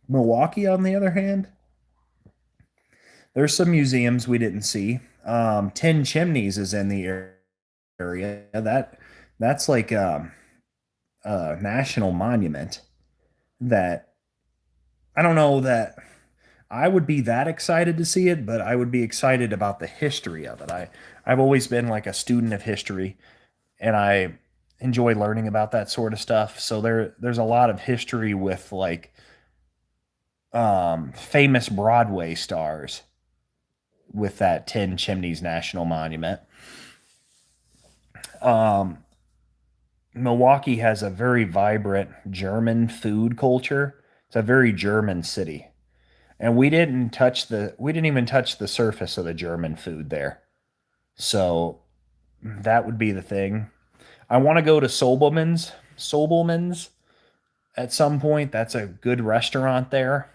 Milwaukee, on the other hand, there's some museums we didn't see. 10 Chimneys is in the area. That's like a national monument that I don't know that I would be that excited to see it, but I would be excited about the history of it. I've always been like a student of history, and I enjoy learning about that sort of stuff. So there's a lot of history with like famous Broadway stars with that Ten Chimneys National Monument. Um, Milwaukee has a very vibrant German food culture. It's a very German city. And we didn't even touch the surface of the German food there. So that would be the thing. I want to go to Sobelman's at some point. That's a good restaurant there,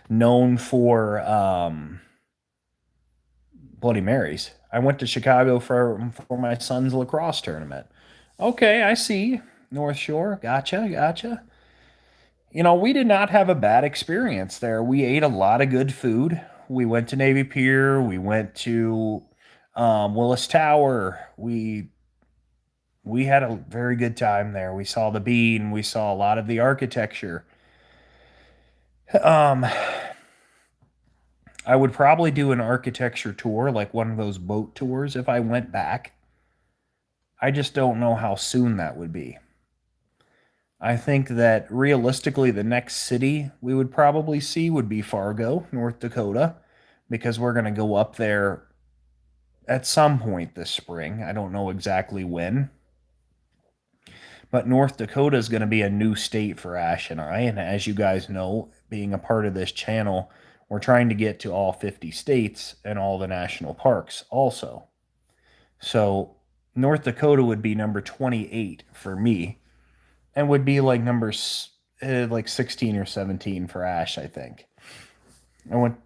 known for Bloody Marys. I went to Chicago for my son's lacrosse tournament. Okay, I see. North Shore. Gotcha, gotcha. We did not have a bad experience there. We ate a lot of good food. We went to Navy Pier. We went to Willis Tower. We had a very good time there. We saw the Bean. We saw a lot of the architecture. Um, I would probably do an architecture tour, like one of those boat tours, if I went back. I just don't know how soon that would be. I think that realistically, the next city we would probably see would be Fargo, North Dakota, because we're going to go up there at some point this spring. I don't know exactly when, but North Dakota is going to be a new state for Ash and I. And as you guys know, being a part of this channel, we're trying to get to all 50 states and all the national parks also. So North Dakota would be number 28 for me and would be like like 16 or 17 for Ash, I think. I went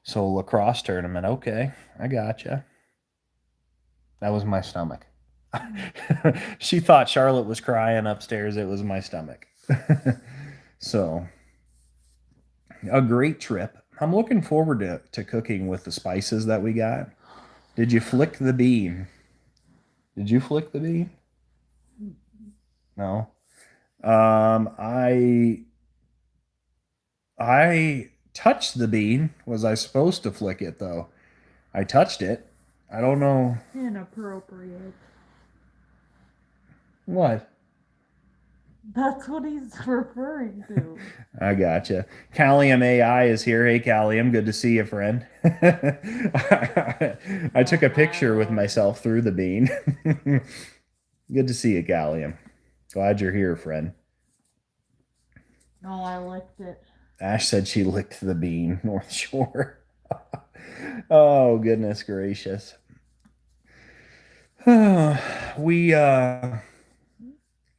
so lacrosse tournament. Okay, I gotcha. That was my stomach. She thought Charlotte was crying upstairs. It was my stomach. So a great trip. I'm looking forward to cooking with the spices that we got. Did you flick the bean? Did you flick the bean? No. I touched the bean. Was I supposed to flick it though? I touched it. I don't know Inappropriate. what. That's what he's referring to. I gotcha. Callium AI is here. Hey, Callium, good to see you, friend. I took a picture with myself through the bean. Good to see you, Callium. Glad you're here, friend. No, I licked it. Ash said she licked the bean, North Shore. Oh, goodness gracious. we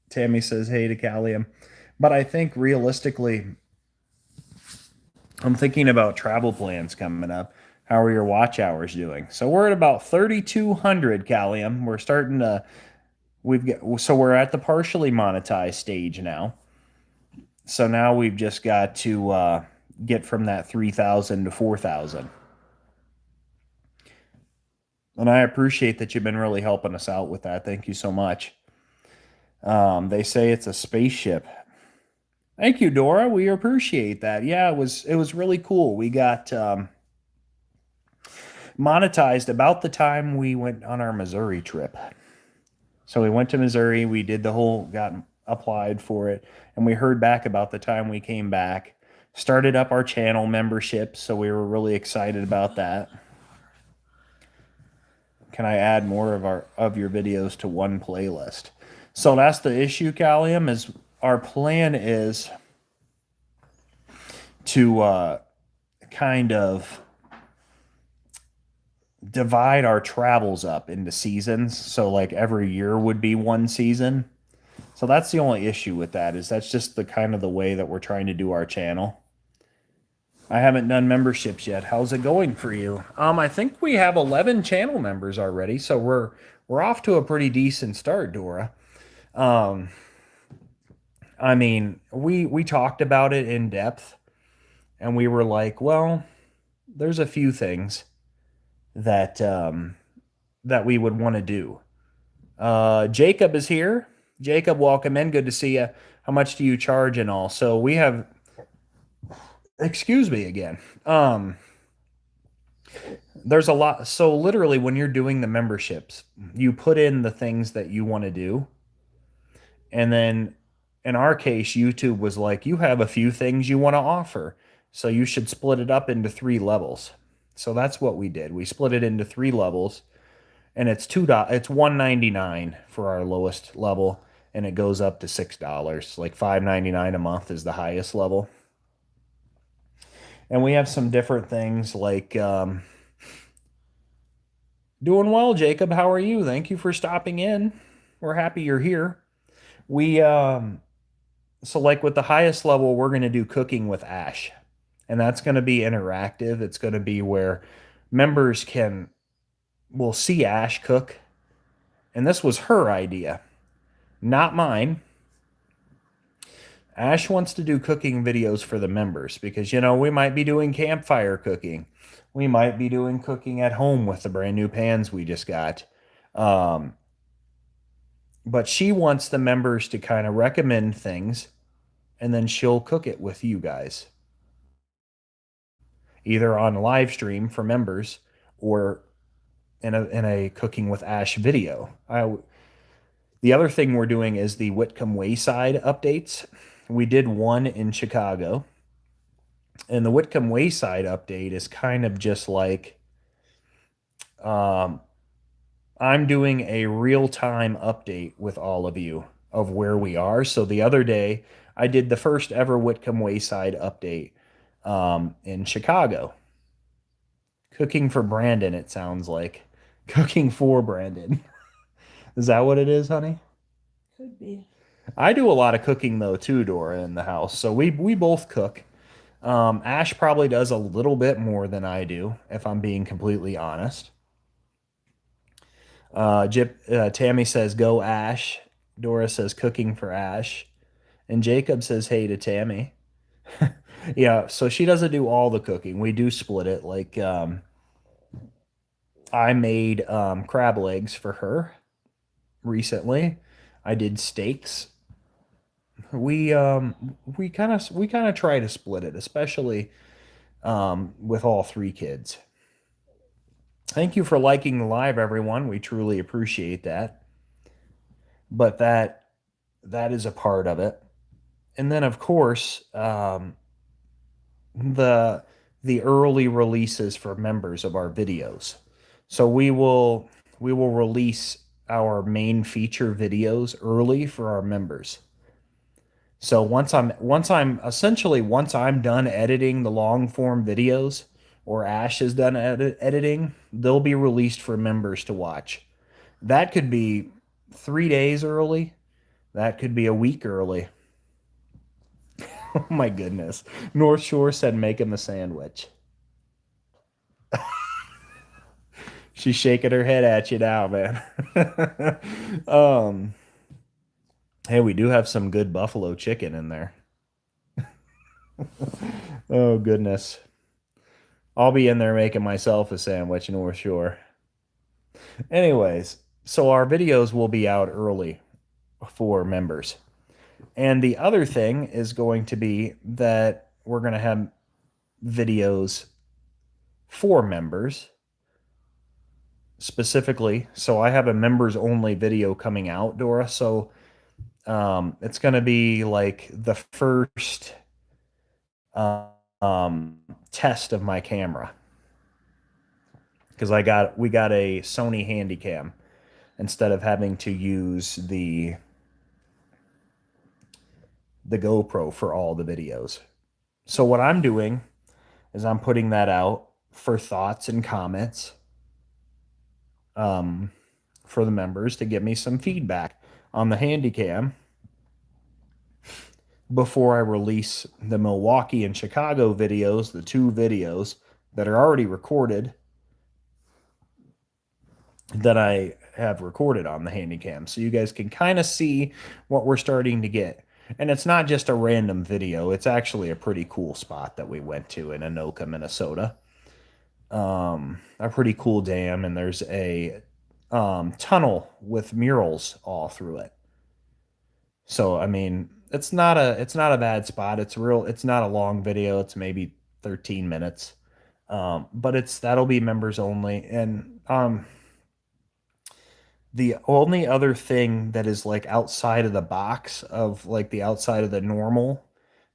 Tammy says hey to Callium. But I think realistically, I'm thinking about travel plans coming up. How are your watch hours doing? So we're at about 3,200, Callium. We're at the partially monetized stage now. So now we've just got to get from that 3,000 to 4,000. And I appreciate that you've been really helping us out with that. Thank you so much. They say it's a spaceship. Thank you, Dora. We appreciate that. Yeah, it was really cool. We got monetized about the time we went on our Missouri trip. So we went to Missouri. We did got applied for it, and we heard back about the time we came back. Started up our channel membership, so we were really excited about that. Can I add more of your videos to one playlist? So that's the issue, Callium, is our plan is to kind of divide our travels up into seasons. So like every year would be one season. So that's the only issue with that, is that's just the kind of the way that we're trying to do our channel. I haven't done memberships yet. How's it going for you? I think we have 11 channel members already, so we're off to a pretty decent start, Dora. I mean, we talked about it in depth, and we were like, well, there's a few things that that we would want to do. Jacob is here. Jacob, welcome in. Good to see you. how much do you charge and all? So we have, excuse me again. There's a lot. So literally, when you're doing the memberships, you put in the things that you want to do, and then in our case, YouTube was like, you have a few things you want to offer, so you should split it up into three levels. So that's what we did. We split it into three levels, and it's it's $1.99 for our lowest level, and it goes up to $6. Like $5.99 a month is the highest level. And we have some different things like doing well, Jacob. How are you? Thank you for stopping in. We're happy you're here. We so like with the highest level, we're going to do cooking with Ash. And that's going to be interactive. It's going to be where members can will see Ash cook. And this was her idea, not mine. Ash wants to do cooking videos for the members because, we might be doing campfire cooking. We might be doing cooking at home with the brand new pans we just got. Um, but she wants the members to kind of recommend things and then she'll cook it with you guys, either on live stream for members or in a cooking with Ash video. The other thing we're doing is the Whitcomb Wayside updates. We did one in Chicago, and the Whitcomb Wayside update is kind of just like um, I'm doing a real time update with all of you of where we are. So the other day, I did the first ever Whitcomb Wayside update in Chicago. Cooking for Brandon, it sounds like. Cooking for Brandon. Is that what it is, honey? Could be. I do a lot of cooking though too, Dora, in the house. So we both cook. Ash probably does a little bit more than I do, if I'm being completely honest. Tammy says, "Go Ash." Dora says, "Cooking for Ash," and Jacob says, "Hey" to Tammy. Yeah, so she doesn't do all the cooking. We do split it. Like I made crab legs for her recently. I did steaks. We kind of try to split it, especially with all three kids. Thank you for liking the live, everyone. We truly appreciate that. But that is a part of it. And then, of course, the the early releases for members of our videos. So we will release our main feature videos early for our members. So once I'm done editing the long form videos, or Ash is done editing, they'll be released for members to watch. That could be 3 days early. That could be a week early. Oh my goodness. North Shore said make him a sandwich. She's shaking her head at you now, man. um, hey, we do have some good buffalo chicken in there. Oh goodness. I'll be in there making myself a sandwich, North Shore. Anyways, so our videos will be out early for members. And the other thing is going to be that we're going to have videos for members specifically. So I have a members only video coming out, Dora. So it's going to be like the first test of my camera, because we got a Sony Handycam instead of having to use the GoPro for all the videos. So what I'm doing is I'm putting that out for thoughts and comments for the members to give me some feedback on the Handycam before I release the Milwaukee and Chicago videos, the two videos that are already recorded that I have recorded on the Handycam. So you guys can kind of see what we're starting to get. And it's not just a random video. It's actually a pretty cool spot that we went to in Anoka, Minnesota. A pretty cool dam, and there's a tunnel with murals all through it. So I mean, it's not a bad spot. It's not a long video. It's maybe 13 minutes. But that'll be members only. And the only other thing that is like outside of the box of like the outside of the normal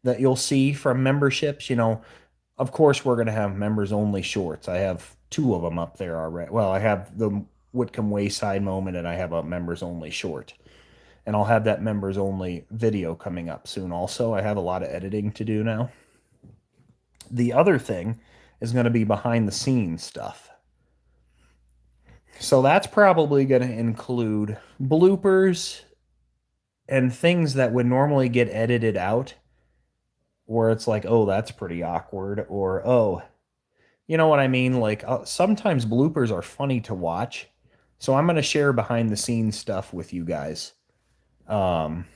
that you'll see from memberships, of course we're going to have members only shorts. I have two of them up there already. Well, I have the Whitcomb Wayside moment and I have a members only short. And I'll have that members only video coming up soon also. I have a lot of editing to do now. The other thing is going to be behind the scenes stuff. So that's probably going to include bloopers and things that would normally get edited out, where it's like, oh, that's pretty awkward, or oh, you know what I mean? Like sometimes bloopers are funny to watch. So I'm going to share behind the scenes stuff with you guys um,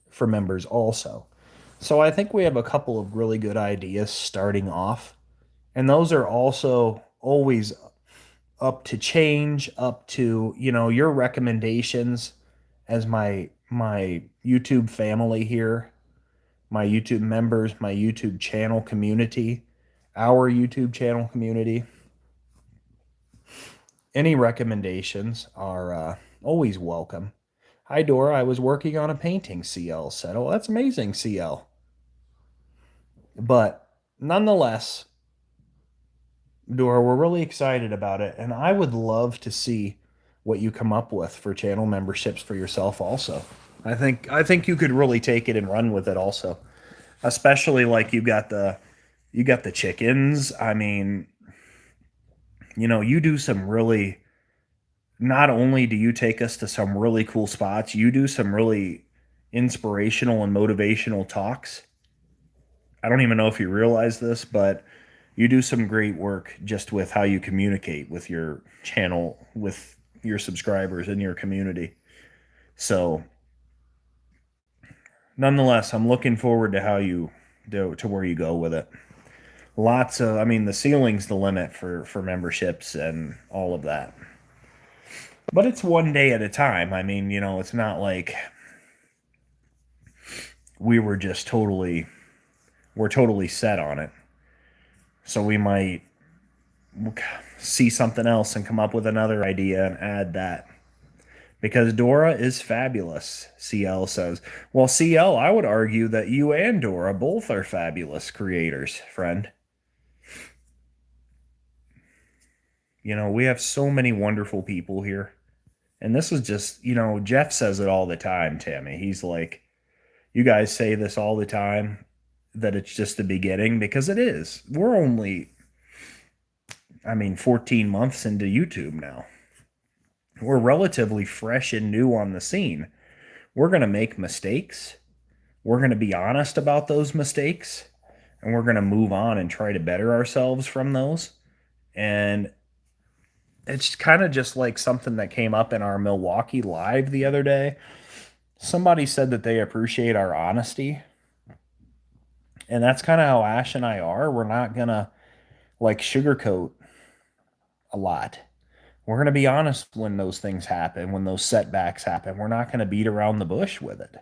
for members also. So I think we have a couple of really good ideas starting off. And those are also always up to change, up to, your recommendations as my YouTube family here, my YouTube members, my YouTube channel community, our YouTube channel community. Any recommendations are always welcome. Hi, Dora. I was working on a painting, CL said. Oh, that's amazing, CL. But nonetheless, Dora, we're really excited about it. And I would love to see what you come up with for channel memberships for yourself also. I think you could really take it and run with it also. Especially like you got the chickens. I mean, you do some really not only do you take us to some really cool spots, you do some really inspirational and motivational talks. I don't even know if you realize this, but you do some great work just with how you communicate with your channel, with your subscribers and your community. So, nonetheless, I'm looking forward to how you do to where you go with it. I mean, the ceiling's the limit for memberships and all of that. But it's one day at a time. I mean, it's not like we were just we're totally set on it. So we might see something else and come up with another idea and add that. Because Dora is fabulous, CL says. Well, CL, I would argue that you and Dora both are fabulous creators, friend. We have so many wonderful people here. And this is just, Jeff says it all the time, Tammy. He's like, you guys say this all the time that it's just the beginning because it is. We're only, 14 months into YouTube now. We're relatively fresh and new on the scene. We're going to make mistakes. We're going to be honest about those mistakes. And we're going to move on and try to better ourselves from those. And it's kind of just like something that came up in our Milwaukee live the other day. Somebody said that they appreciate our honesty. And that's kind of how Ash and I are. We're not going to like sugarcoat a lot. We're going to be honest when those things happen, when those setbacks happen. We're not going to beat around the bush with it.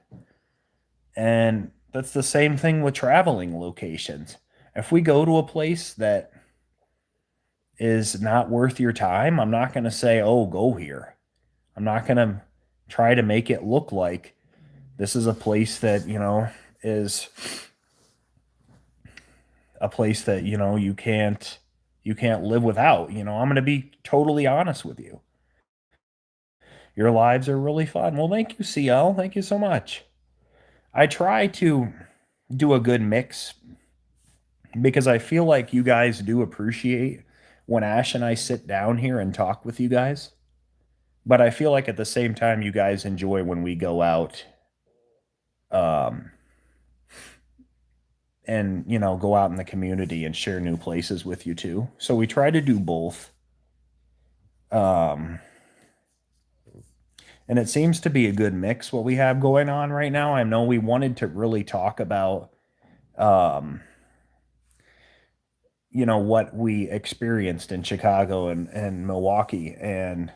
And that's the same thing with traveling locations. If we go to a place that is not worth your time, I'm not going to say, oh, go here. I'm not going to try to make it look like this is a place that, is a place that, you can't live without. I'm going to be totally honest with you. Your lives are really fun. Well, thank you, CL. Thank you so much. I try to do a good mix because I feel like you guys do appreciate when Ash and I sit down here and talk with you guys. But I feel like at the same time, you guys enjoy when we go out um, and, go out in the community and share new places with you too. So we try to do both. Um, and it seems to be a good mix what we have going on right now. I know we wanted to really talk about um, what we experienced in Chicago and Milwaukee. And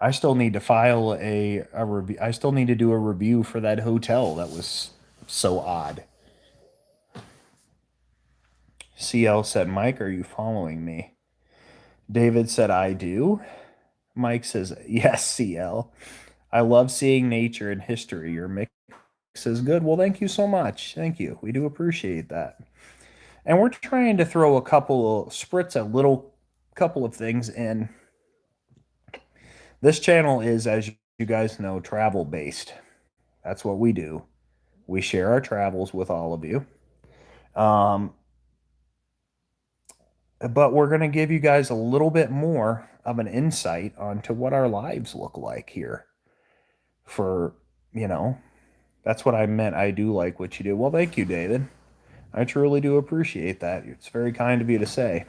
I still need to file a review. I still need to do a review for that hotel that was so odd. CL said, Mike, are you following me? David said, I do. Mike says, yes, CL. I love seeing nature and history. Your mix is good. Well, thank you so much. Thank you. We do appreciate that. And we're trying to throw a couple of spritz, a little couple of things in. This channel is, as you guys know, travel based. That's what we do. We share our travels with all of you. But we're going to give you guys a little bit more of an insight onto what our lives look like here. For, that's what I meant. I do like what you do. Well, thank you, David. I truly do appreciate that. It's very kind of you to say.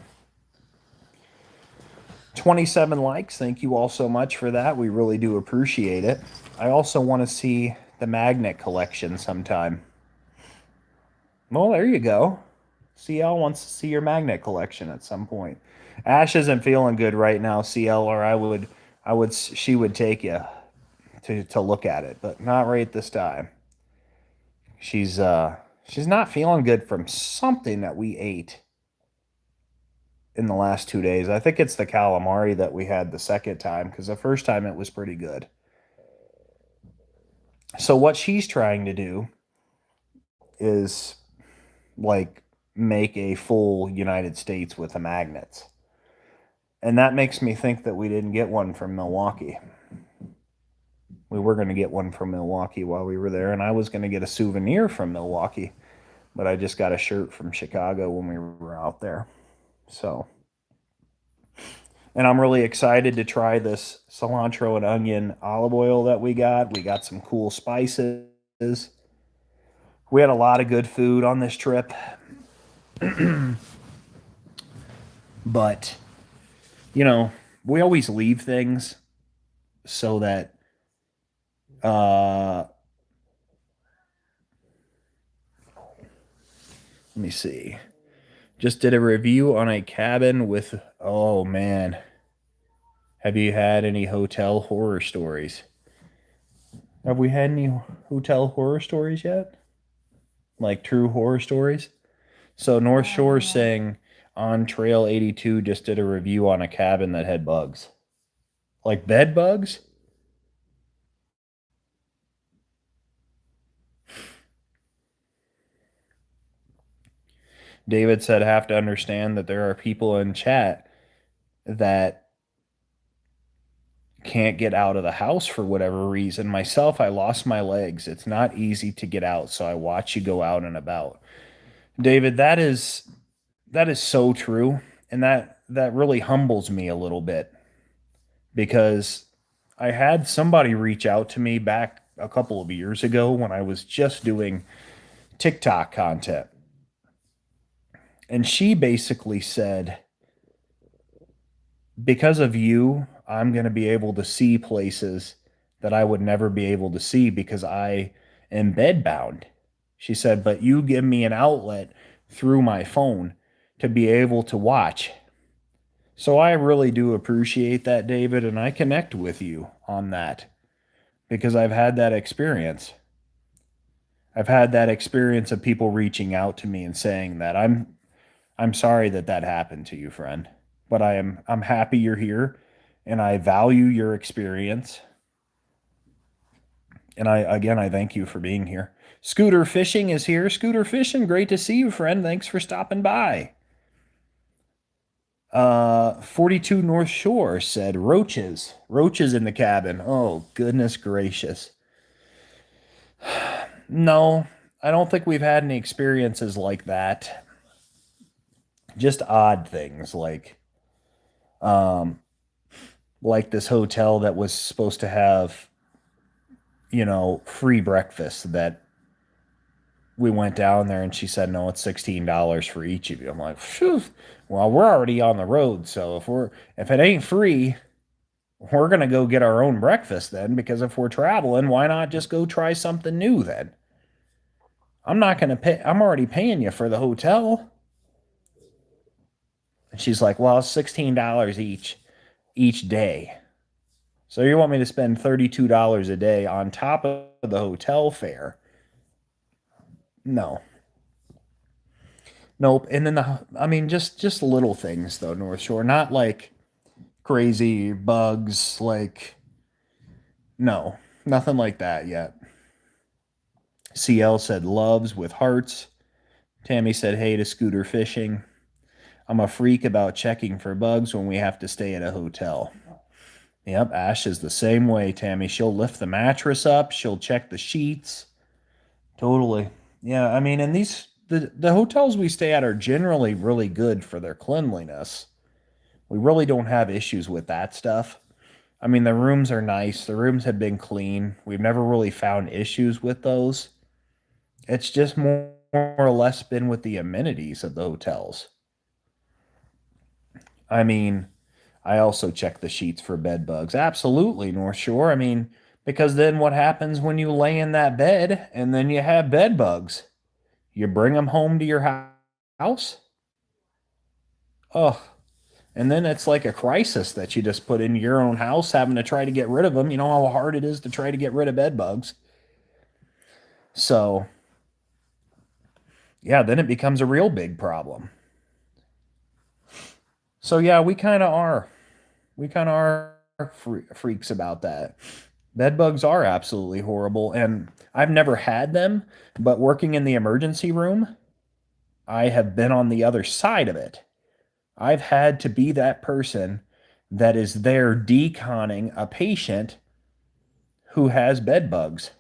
27 likes. Thank you all so much for that. We really do appreciate it. I also want to see the magnet collection sometime. Well, there you go. CL wants to see your magnet collection at some point. Ash isn't feeling good right now, CL, or she would take you to look at it, but not right this time. She's not feeling good from something that we ate in the last 2 days. I think it's the calamari that we had the second time, because the first time it was pretty good. So what she's trying to do is like make a full United States with the magnets. And that makes me think that we didn't get one from Milwaukee. We were going to get one from Milwaukee while we were there, and I was going to get a souvenir from Milwaukee, but I just got a shirt from Chicago when we were out there. So, and I'm really excited to try this cilantro and onion olive oil that we got. We got some cool spices. We had a lot of good food on this trip. But, we always leave things so that let me see. Just did a review on a cabin with, oh man. Have you had any hotel horror stories? Have we had any hotel horror stories yet? Like true horror stories? So North Shore saying on Trail 82 just did a review on a cabin that had bugs. Like bed bugs? David said, have to understand that there are people in chat that can't get out of the house for whatever reason. Myself, I lost my legs. It's not easy to get out, so I watch you go out and about. David, that is so true, and that really humbles me a little bit, because I had somebody reach out to me back a couple of years ago when I was just doing TikTok content. And she basically said, because of you, I'm going to be able to see places that I would never be able to see because I am bedbound. She said, but you give me an outlet through my phone to be able to watch. So I really do appreciate that, David, and I connect with you on that because I've had that experience. I've had that experience of people reaching out to me and saying that I'm sorry that happened to you, friend, but I'm happy you're here, and I value your experience. And I thank you for being here. Scooter Fishing is here. Scooter Fishing, great to see you, friend. Thanks for stopping by. 42 North Shore said roaches in the cabin. Oh, goodness gracious. No, I don't think we've had any experiences like that. Just odd things like this hotel that was supposed to have, free breakfast, that we went down there and she said, no, it's $16 for each of you. I'm like, phew. Well, we're already on the road. So if it ain't free, we're going to go get our own breakfast then, because if we're traveling, why not just go try something new then? I'm not going to pay. I'm already paying you for the hotel. And she's like, well, it's $16 each day. So you want me to spend $32 a day on top of the hotel fare? No. Nope. And then I mean, just little things though, North Shore, not like crazy bugs, like no, nothing like that yet. CL said loves with hearts. Tammy said hey to scooter fishing. I'm a freak about checking for bugs when we have to stay at a hotel. Yep, Ash is the same way, Tammy. She'll lift the mattress up, she'll check the sheets. Totally. Yeah, I mean, and the hotels we stay at are generally really good for their cleanliness. We really don't have issues with that stuff. I mean, the rooms are nice. The rooms have been clean. We've never really found issues with those. It's just more or less been with the amenities of the hotels. I mean, I also check the sheets for bed bugs. Absolutely, North Shore. I mean, because then what happens when you lay in that bed and then you have bed bugs? You bring them home to your house? Oh, and then it's like a crisis that you just put in your own house, having to try to get rid of them. You know how hard it is to try to get rid of bed bugs. So, yeah, then it becomes a real big problem. So, yeah, we kind of are. We kind of are freaks about that. Bed bugs are absolutely horrible. And I've never had them, but working in the emergency room, I have been on the other side of it. I've had to be that person that is there deconning a patient who has bed bugs.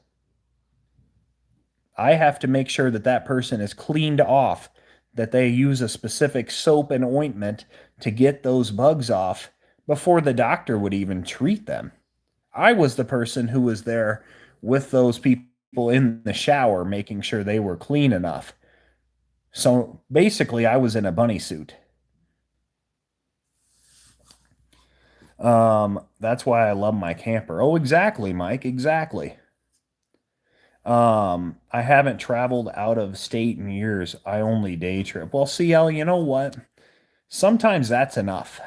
I have to make sure that that person is cleaned off, that they use a specific soap and ointment to get those bugs off before the doctor would even treat them. I was the person who was there with those people in the shower, making sure they were clean enough. So basically, I was in a bunny suit. That's why I love my camper. Oh, exactly, Mike. Exactly. I haven't traveled out of state in years. I only day trip. Well, CL, you know what? Sometimes that's enough.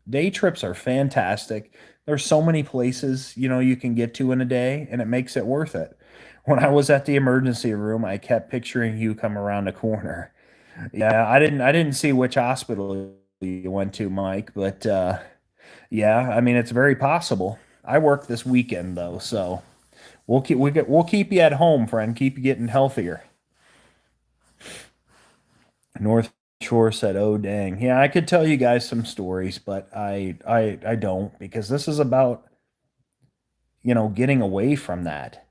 Day trips are fantastic. There's so many places, you can get to in a day, and it makes it worth it. When I was at the emergency room, I kept picturing you come around the corner. Yeah, I didn't see which hospital you went to, Mike, but yeah, I mean it's very possible. I work this weekend though, so we'll keep you at home, friend. Keep you getting healthier. North Shore said, "Oh dang, yeah, I could tell you guys some stories, but I don't because this is about getting away from that.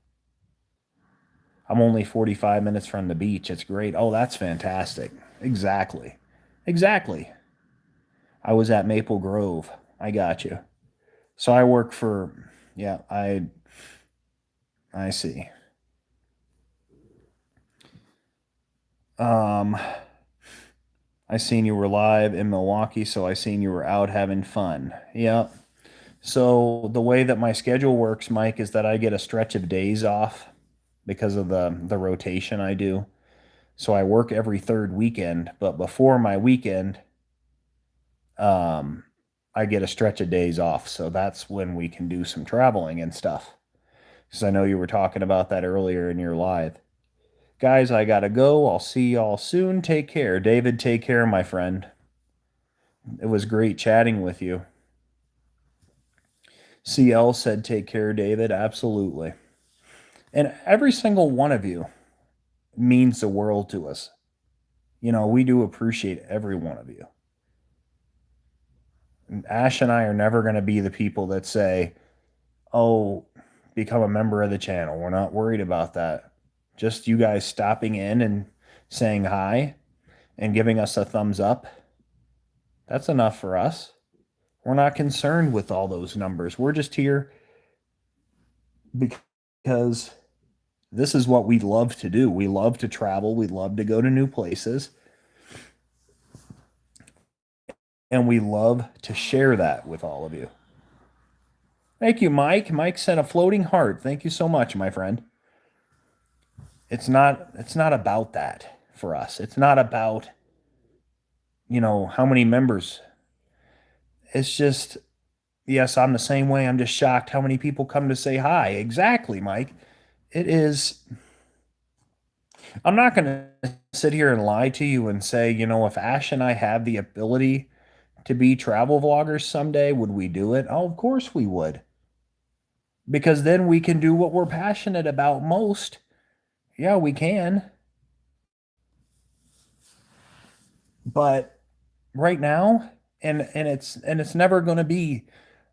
I'm only 45 minutes from the beach. It's great. Oh, that's fantastic. Exactly, exactly. I was at Maple Grove. I got you. So I work for, yeah, I see. Um, I seen you were live in Milwaukee, so I seen you were out having fun. Yeah. So the way that my schedule works, Mike, is that I get a stretch of days off because of the rotation I do. So I work every third weekend, but before my weekend, um, I get a stretch of days off. So that's when we can do some traveling and stuff. Because I know you were talking about that earlier in your live. Guys, I gotta go. I'll see y'all soon. Take care. David, take care, my friend. It was great chatting with you. CL said, take care, David. Absolutely. And every single one of you means the world to us. We do appreciate every one of you. And Ash and I are never going to be the people that say, oh, become a member of the channel. We're not worried about that. Just you guys stopping in and saying hi and giving us a thumbs up. That's enough for us. We're not concerned with all those numbers. We're just here because this is what we love to do. We love to travel. We love to go to new places. And we love to share that with all of you. Thank you, Mike. Mike sent a floating heart. Thank you so much, my friend. It's not about that for us. It's not about how many members. It's just Yes, I'm the same way. I'm just shocked how many people come to say hi. Exactly, Mike. It is. I'm not going to sit here and lie to you and say, if Ash and I have the ability to be travel vloggers someday, would we do it? Oh, of course we would. Because then we can do what we're passionate about most. Yeah, we can. But right now, and it's never going to be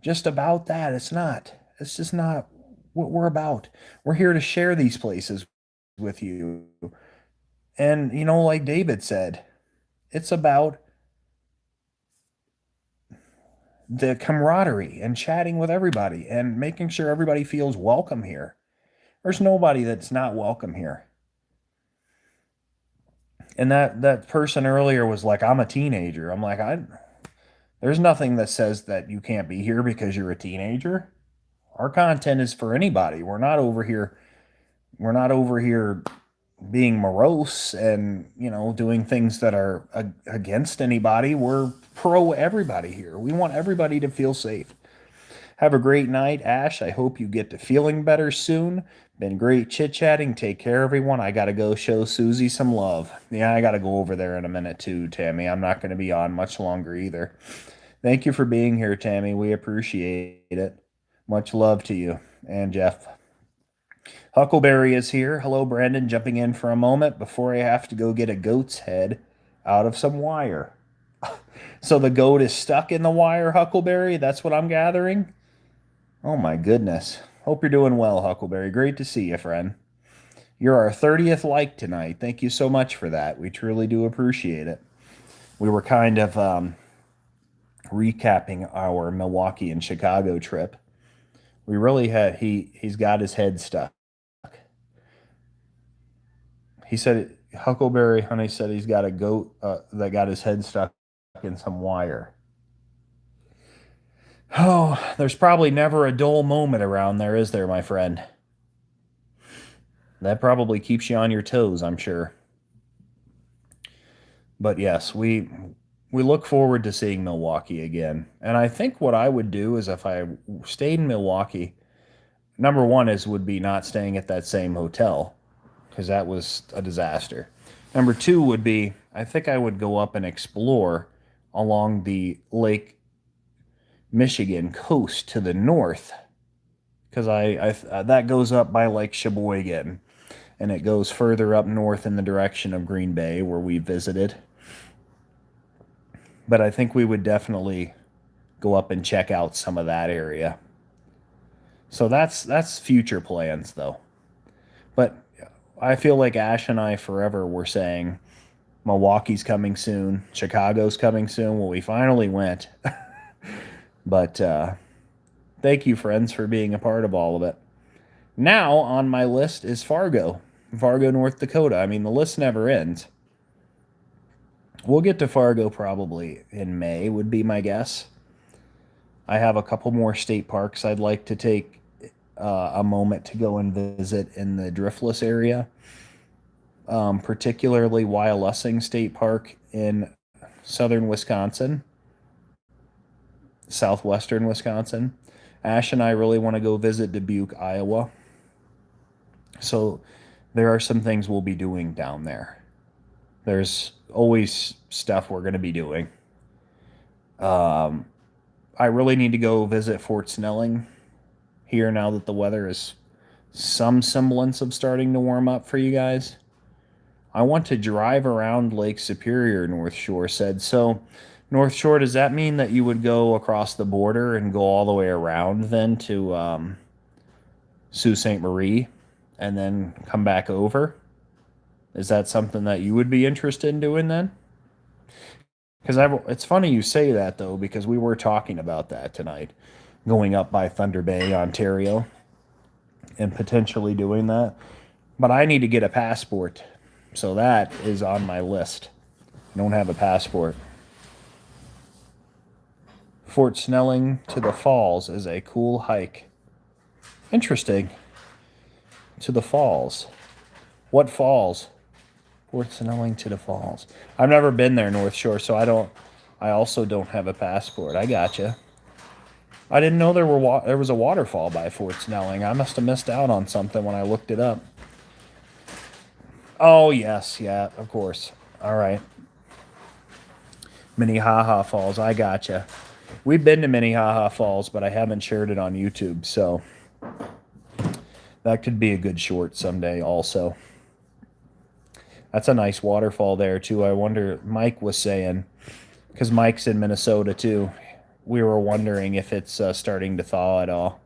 just about that. It's not. It's just not what we're about. We're here to share these places with you. And like David said, it's about the camaraderie and chatting with everybody and making sure everybody feels welcome here. There's nobody that's not welcome here. And that person earlier was like, I'm a teenager. I'm like, there's nothing that says that you can't be here because you're a teenager. Our content is for anybody. We're not over here being morose and, doing things that are against anybody. We're pro everybody here. We want everybody to feel safe. Have a great night, Ash. I hope you get to feeling better soon. Been great chit-chatting. Take care, everyone. I got to go show Susie some love. Yeah, I got to go over there in a minute too, Tammy. I'm not going to be on much longer either. Thank you for being here, Tammy. We appreciate it. Much love to you and Jeff. Huckleberry is here. Hello, Brandon. Jumping in for a moment before I have to go get a goat's head out of some wire. So the goat is stuck in the wire, Huckleberry? That's what I'm gathering? Oh my goodness. Hope you're doing well, Huckleberry. Great to see you, friend. You're our 30th like tonight. Thank you so much for that. We truly do appreciate it. We were kind of recapping our Milwaukee and Chicago trip. We really had he's got his head stuck. He said Huckleberry Honey said he's got a goat that got his head stuck in some wire. Oh, there's probably never a dull moment around there, is there, my friend? That probably keeps you on your toes, I'm sure. But yes, we look forward to seeing Milwaukee again. And I think what I would do is if I stayed in Milwaukee, number one is would be not staying at that same hotel because that was a disaster. Number two would be I think I would go up and explore along the Lake Michigan coast to the north because that goes up by Lake Sheboygan and it goes further up north in the direction of Green Bay where we visited. But I think we would definitely go up and check out some of that area. So that's future plans though. But I feel like Ash and I forever were saying Milwaukee's coming soon, Chicago's coming soon. Well, we finally went. But thank you, friends, for being a part of all of it. Now on my list is Fargo, North Dakota. I mean, the list never ends. We'll get to Fargo probably in May, would be my guess. I have a couple more state parks I'd like to take a moment to go and visit in the Driftless area, particularly Wyalusing State Park in southern Wisconsin, southwestern Wisconsin. Ash and I really want to go visit Dubuque, Iowa. So there are some things we'll be doing down there. There's always stuff we're going to be doing. I really need to go visit Fort Snelling here now that the weather is some semblance of starting to warm up for you guys. I want to drive around Lake Superior, North Shore said. So, North Shore, does that mean that you would go across the border and go all the way around then to Sault Ste. Marie and then come back over? Is that something that you would be interested in doing then? Because it's funny you say that, though, because we were talking about that tonight, going up by Thunder Bay, Ontario, and potentially doing that. But I need to get a passport, so that is on my list. I don't have a passport. Fort Snelling to the falls is a cool hike. Interesting. To the falls. What falls? Fort Snelling to the falls. I've never been there, North Shore, so I also don't have a passport. I gotcha. I didn't know there was a waterfall by Fort Snelling. I must have missed out on something when I looked it up. Oh, yes, yeah, of course. All right. Minnehaha Falls, I gotcha. We've been to Minnehaha Falls, but I haven't shared it on YouTube, so that could be a good short someday also. That's a nice waterfall there, too. I wonder, Mike was saying, because Mike's in Minnesota, too. We were wondering if it's starting to thaw at all.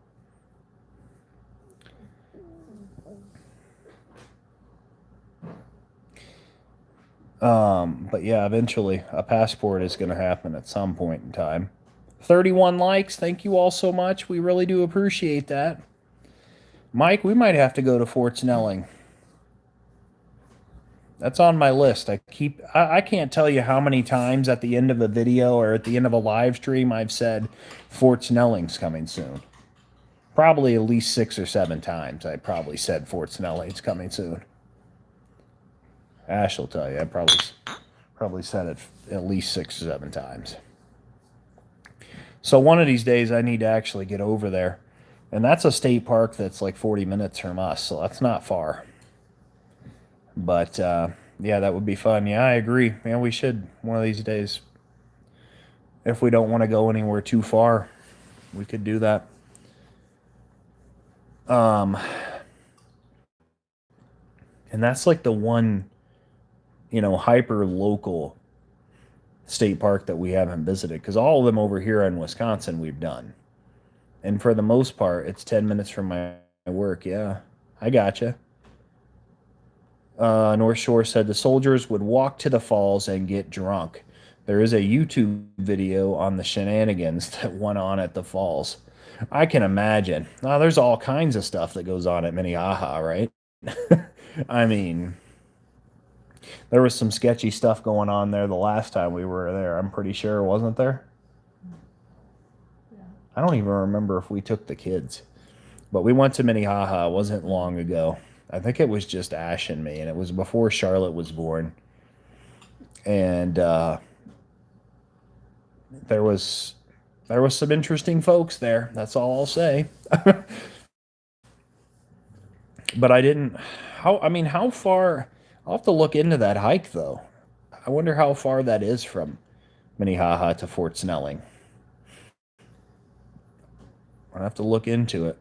But yeah, eventually a passport is going to happen at some point in time. 31 likes. Thank you all so much. We really do appreciate that. Mike, we might have to go to Fort Snelling. That's on my list. I can't tell you how many times at the end of a video or at the end of a live stream I've said Fort Snelling's coming soon. Probably at least 6 or 7 times I probably said Fort Snelling's coming soon. Ash will tell you I probably said it at least 6 or 7 times. So one of these days I need to actually get over there. And that's a state park that's like 40 minutes from us, so that's not far. But yeah, that would be fun. Yeah, I agree. Man, we should one of these days. If we don't want to go anywhere too far, we could do that. And that's like the one, hyper local state park that we haven't visited, because all of them over here in Wisconsin we've done. And for the most part, it's 10 minutes from my work. Yeah, I gotcha. North Shore said the soldiers would walk to the falls and get drunk. There is a YouTube video on the shenanigans that went on at the falls. I can imagine. Now, there's all kinds of stuff that goes on at Minnehaha, right? I mean, there was some sketchy stuff going on there the last time we were there. I'm pretty sure, wasn't there? Yeah. I don't even remember if we took the kids. But we went to Minnehaha. It wasn't long ago. I think it was just Ash and me, and it was before Charlotte was born. And there was some interesting folks there. That's all I'll say. But I didn't. How far? I'll have to look into that hike though. I wonder how far that is from Minnehaha to Fort Snelling. I'll have to look into it.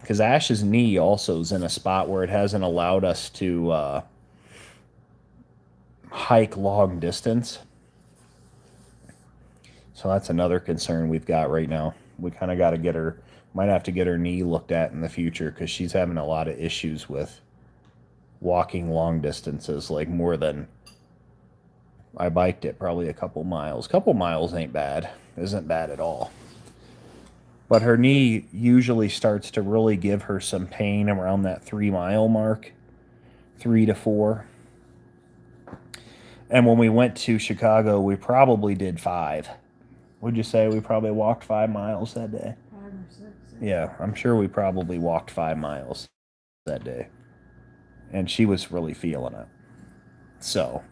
Because Ash's knee also is in a spot where it hasn't allowed us to hike long distance. So that's another concern we've got right now. We kind of got to might have to get her knee looked at in the future, because she's having a lot of issues with walking long distances, like more than, I biked it probably a couple miles. Couple miles ain't bad. Isn't bad at all. But her knee usually starts to really give her some pain around that 3-mile mark, 3 to 4. And when we went to Chicago, we probably did 5. Would you say we probably walked 5 miles that day? 5 or 6. Yeah, I'm sure we probably walked 5 miles that day. And she was really feeling it. So,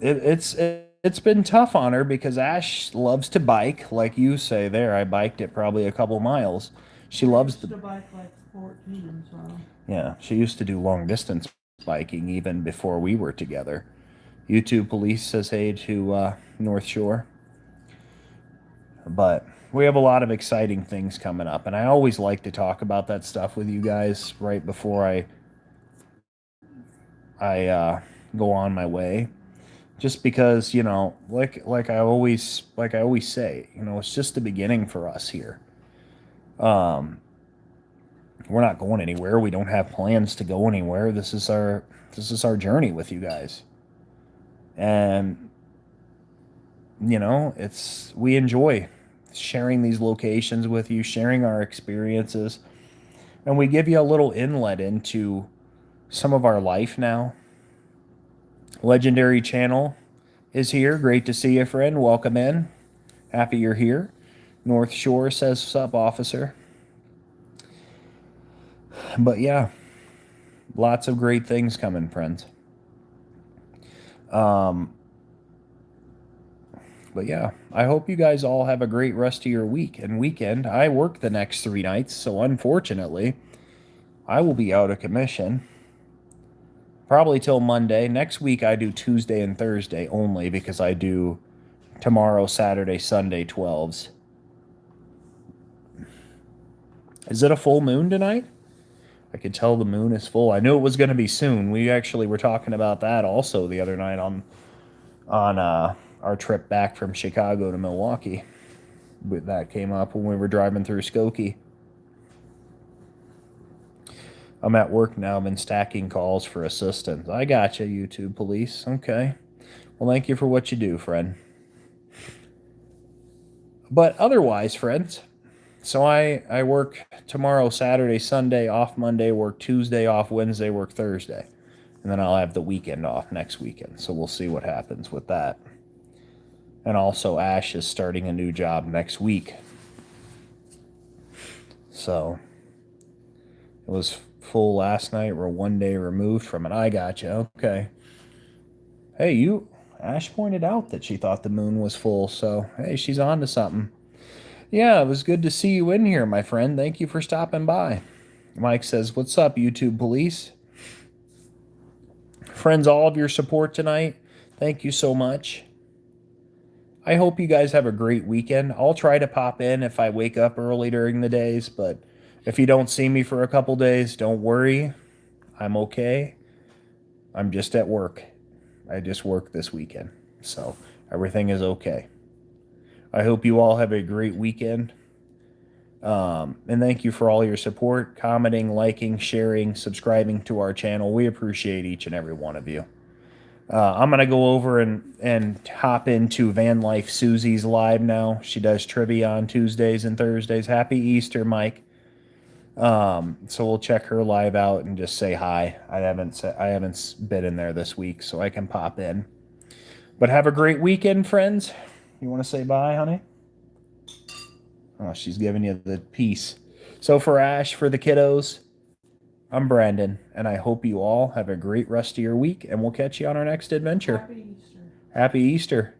it's been tough on her, because Ash loves to bike, like you say there. I biked it probably a couple miles. She loves to bike like 14, so. Yeah, she used to do long distance biking even before we were together. YouTube Police says hey to North Shore. But we have a lot of exciting things coming up, and I always like to talk about that stuff with you guys right before I go on my way. Just because, like I always say, it's just the beginning for us here. We're not going anywhere. We don't have plans to go anywhere. This is our journey with you guys. And we enjoy sharing these locations with you, sharing our experiences, and we give you a little inlet into some of our life now. Legendary Channel is here. Great to see you, friend. Welcome in. Happy you're here. North Shore says, sup, officer. But yeah, lots of great things coming, friends. But yeah, I hope you guys all have a great rest of your week and weekend. I work the next 3 nights, so unfortunately, I will be out of commission. Probably till Monday. Next week, I do Tuesday and Thursday only because I do tomorrow, Saturday, Sunday 12s. Is it a full moon tonight? I could tell the moon is full. I knew it was going to be soon. We actually were talking about that also the other night on our trip back from Chicago to Milwaukee. But that came up when we were driving through Skokie. I'm at work now. I've been stacking calls for assistance. I gotcha, YouTube police. Okay. Well, thank you for what you do, friend. But otherwise, friends, so I work tomorrow, Saturday, Sunday, off Monday, work Tuesday, off Wednesday, work Thursday. And then I'll have the weekend off next weekend. So we'll see what happens with that. And also, Ash is starting a new job next week. So it was full last night. We're 1 day removed from it. I gotcha. Okay. Hey, Ash pointed out that she thought the moon was full. So, hey, she's on to something. Yeah, it was good to see you in here, my friend. Thank you for stopping by. Mike says, what's up, YouTube police? Friends, all of your support tonight, thank you so much. I hope you guys have a great weekend. I'll try to pop in if I wake up early during the days, but if you don't see me for a couple days, don't worry. I'm okay. I'm just at work. I just work this weekend, so everything is okay. I hope you all have a great weekend. And thank you for all your support, commenting, liking, sharing, subscribing to our channel. We appreciate each and every one of you. I'm going to go over and hop into Van Life Susie's live now. She does trivia on Tuesdays and Thursdays. Happy Easter, Mike. So we'll check her live out and just say hi. I haven't been in there this week, so I can pop in. But have a great weekend, friends. You want to say bye, honey? Oh, she's giving you the peace. So for Ash, for the kiddos, I'm Brandon, and I hope you all have a great rest of your week, and we'll catch you on our next adventure. Happy Easter. Happy Easter.